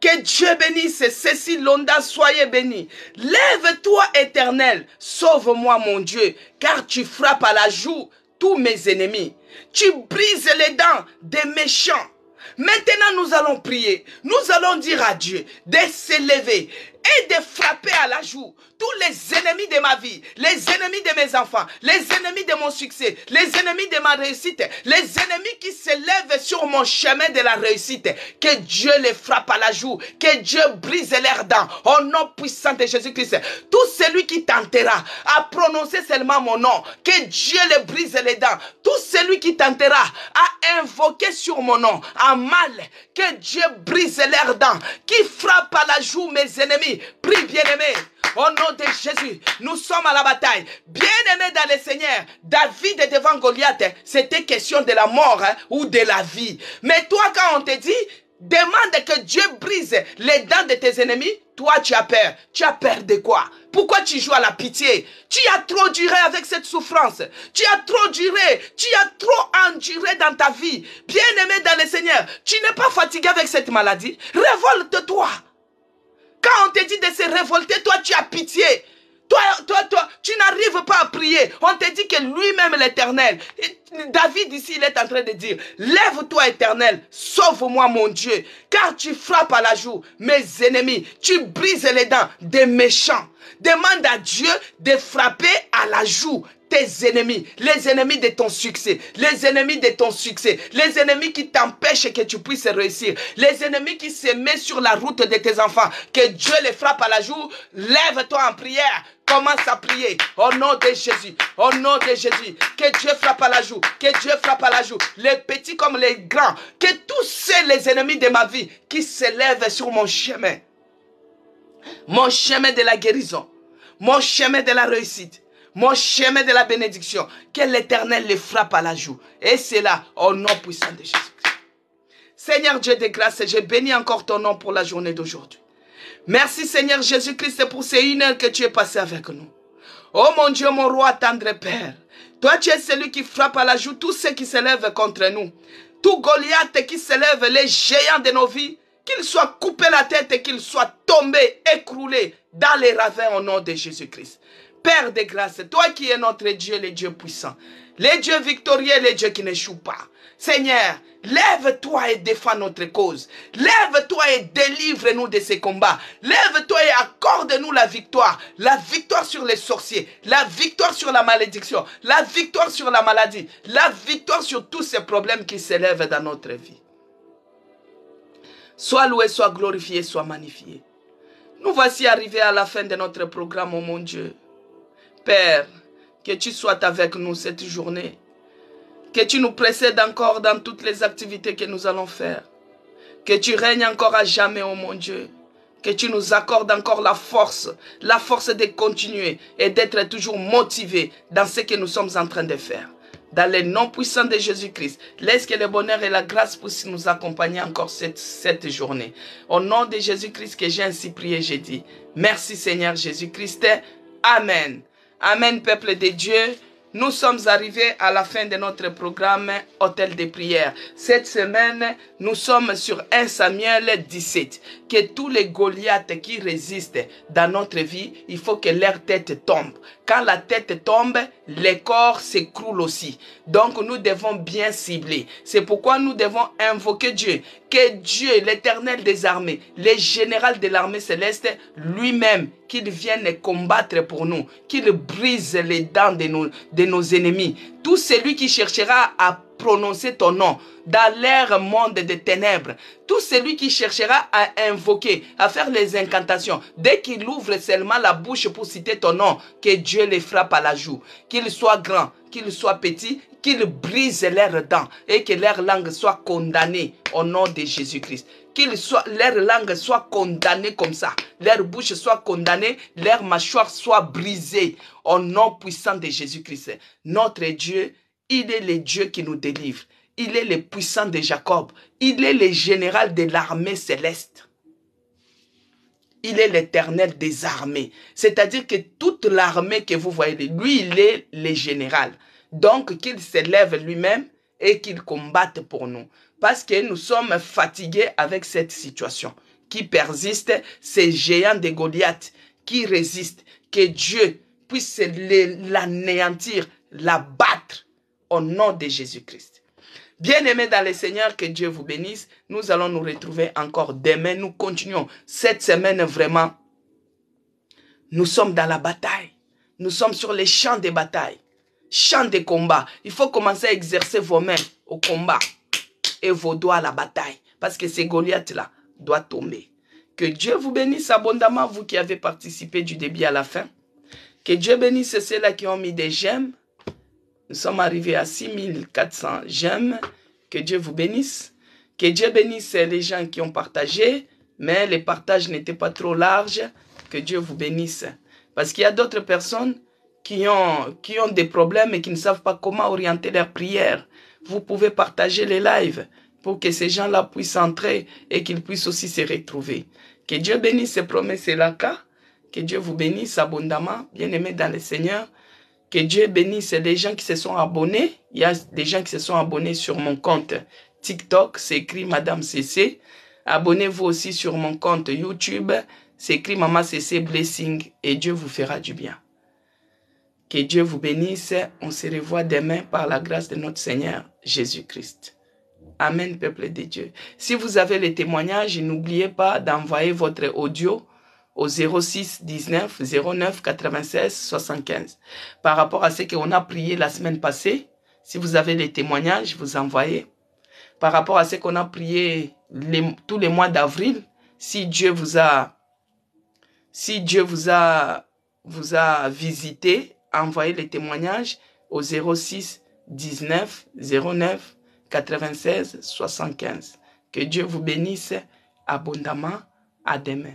Que Dieu bénisse, Cécile Londa, soyez bénis. Lève-toi, Éternel, sauve-moi, mon Dieu, car tu frappes à la joue tous mes ennemis. Tu brises les dents des méchants. Maintenant, nous allons prier. Nous allons dire à Dieu de s'élever et de frapper à la joue tous les ennemis de ma vie, les ennemis de mes enfants, les ennemis de mon succès, les ennemis de ma réussite, les ennemis qui s'élèvent sur mon chemin de la réussite. Que Dieu les frappe à la joue, que Dieu brise leurs dents au nom puissant de Jésus-Christ. Tout celui qui tentera à prononcer seulement mon nom, que Dieu les brise les dents. Tout celui qui tentera à invoquer sur mon nom en mal, que Dieu brise leurs dents, qui frappe à la joue mes ennemis. Prie, bien-aimé. Au nom de Jésus, nous sommes à la bataille. Bien-aimé dans le Seigneur, David devant Goliath, c'était question de la mort ou de la vie. Mais toi, quand on te dit, demande que Dieu brise les dents de tes ennemis, toi tu as peur. Tu as peur de quoi? Pourquoi tu joues à la pitié? Tu as trop duré avec cette souffrance. Tu as trop duré. Tu as trop enduré dans ta vie. Bien-aimé dans le Seigneur, tu n'es pas fatigué avec cette maladie. Révolte-toi. Quand on te dit de se révolter, toi tu as pitié. Toi, tu n'arrives pas à prier. On te dit que lui-même l'Éternel. David ici, il est en train de dire, lève-toi Éternel, sauve-moi mon Dieu, car tu frappes à la joue mes ennemis, tu brises les dents des méchants. Demande à Dieu de frapper à la joue tes ennemis, les ennemis de ton succès, les ennemis de ton succès, les ennemis qui t'empêchent que tu puisses réussir, les ennemis qui se mettent sur la route de tes enfants, que Dieu les frappe à la joue. Lève-toi en prière. Commence à prier au nom de Jésus, au nom de Jésus, que Dieu frappe à la joue, que Dieu frappe à la joue, les petits comme les grands, que tous les ennemis de ma vie qui s'élèvent sur mon chemin de la guérison, mon chemin de la réussite, mon chemin de la bénédiction, que l'Éternel les frappe à la joue. Et c'est là, au nom puissant de Jésus-Christ. Seigneur Dieu de grâce, je bénis encore ton nom pour la journée d'aujourd'hui. Merci Seigneur Jésus-Christ pour ces 1 heure que tu es passé avec nous. Oh mon Dieu, mon roi, tendre Père. Toi tu es celui qui frappe à la joue tous ceux qui s'élèvent contre nous. Tout Goliath qui s'élève, les géants de nos vies, qu'ils soient coupés la tête et qu'ils soient tombés, écroulés dans les ravins au nom de Jésus-Christ. Père de grâce, toi qui es notre Dieu, le Dieu puissant, le Dieu victorieux, le Dieu qui n'échoue pas. Seigneur, lève-toi et défends notre cause. Lève-toi et délivre-nous de ces combats. Lève-toi et accorde-nous la victoire. La victoire sur les sorciers. La victoire sur la malédiction. La victoire sur la maladie. La victoire sur tous ces problèmes qui s'élèvent dans notre vie. Sois loué, sois glorifié, sois magnifié. Nous voici arrivés à la fin de notre programme, oh mon Dieu. Père, que tu sois avec nous cette journée. Que tu nous précèdes encore dans toutes les activités que nous allons faire. Que tu règnes encore à jamais, oh mon Dieu. Que tu nous accordes encore la force de continuer et d'être toujours motivés dans ce que nous sommes en train de faire. Dans le nom puissant de Jésus-Christ, laisse que le bonheur et la grâce puissent nous accompagner encore cette journée. Au nom de Jésus-Christ que j'ai ainsi prié, j'ai dit, merci Seigneur Jésus-Christ. Amen. Amen, peuple de Dieu. Nous sommes arrivés à la fin de notre programme Hôtel de prière. Cette semaine, nous sommes sur 1 Samuel 17. Que tous les Goliaths qui résistent dans notre vie, il faut que leur tête tombe. Quand la tête tombe, les corps s'écroulent aussi. Donc nous devons bien cibler. C'est pourquoi nous devons invoquer Dieu. Que Dieu, l'Éternel des armées, le général de l'armée céleste, lui-même, qu'il vienne combattre pour nous, qu'il brise les dents de nos ennemis. Tout celui qui cherchera à prononcer ton nom dans leur monde de ténèbres. Tout celui qui cherchera à invoquer, à faire les incantations, dès qu'il ouvre seulement la bouche pour citer ton nom, que Dieu les frappe à la joue. Qu'il soit grand, qu'il soit petit, qu'il brise leurs dents et que leur langue soit condamnée au nom de Jésus-Christ. Leur langue soit condamnée comme ça. Leur bouche soit condamnée, leur mâchoire soit brisée au nom puissant de Jésus-Christ. Notre Dieu, il est le Dieu qui nous délivre. Il est le puissant de Jacob. Il est le général de l'armée céleste. Il est l'Éternel des armées. C'est-à-dire que toute l'armée que vous voyez, lui, il est le général. Donc, qu'il s'élève lui-même et qu'il combatte pour nous. Parce que nous sommes fatigués avec cette situation qui persiste, ces géants de Goliath qui résistent. Que Dieu puisse l'anéantir, l'abattre au nom de Jésus-Christ. Bien-aimés dans le Seigneur, que Dieu vous bénisse. Nous allons nous retrouver encore demain. Nous continuons cette semaine vraiment. Nous sommes dans la bataille. Nous sommes sur les champs de bataille. Champs de combat. Il faut commencer à exercer vos mains au combat et vos doigts à la bataille. Parce que ces Goliaths-là doivent tomber. Que Dieu vous bénisse abondamment, vous qui avez participé du début à la fin. Que Dieu bénisse ceux-là qui ont mis des j'aime. Nous sommes arrivés à 6400 j'aime. Que Dieu vous bénisse. Que Dieu bénisse les gens qui ont partagé. Mais les partages n'étaient pas trop larges. Que Dieu vous bénisse. Parce qu'il y a d'autres personnes qui ont des problèmes et qui ne savent pas comment orienter leur prière. Vous pouvez partager les lives pour que ces gens-là puissent entrer et qu'ils puissent aussi se retrouver. Que Dieu bénisse ces promesses et la cas. Que Dieu vous bénisse abondamment, bien-aimés dans le Seigneur. Que Dieu bénisse les gens qui se sont abonnés. Il y a des gens qui se sont abonnés sur mon compte TikTok. C'est écrit Madame CC. Abonnez-vous aussi sur mon compte YouTube. C'est écrit Maman CC Blessing. Et Dieu vous fera du bien. Que Dieu vous bénisse. On se revoit demain par la grâce de notre Seigneur Jésus-Christ. Amen, peuple de Dieu. Si vous avez les témoignages, n'oubliez pas d'envoyer votre audio au 06 19 09 96 75. Par rapport à ce qu'on a prié la semaine passée, si vous avez les témoignages, vous envoyez. Par rapport à ce qu'on a prié tous les mois d'avril, si Dieu vous a visité, envoyez les témoignages au 06 19 09 96 75. Que Dieu vous bénisse abondamment. À demain.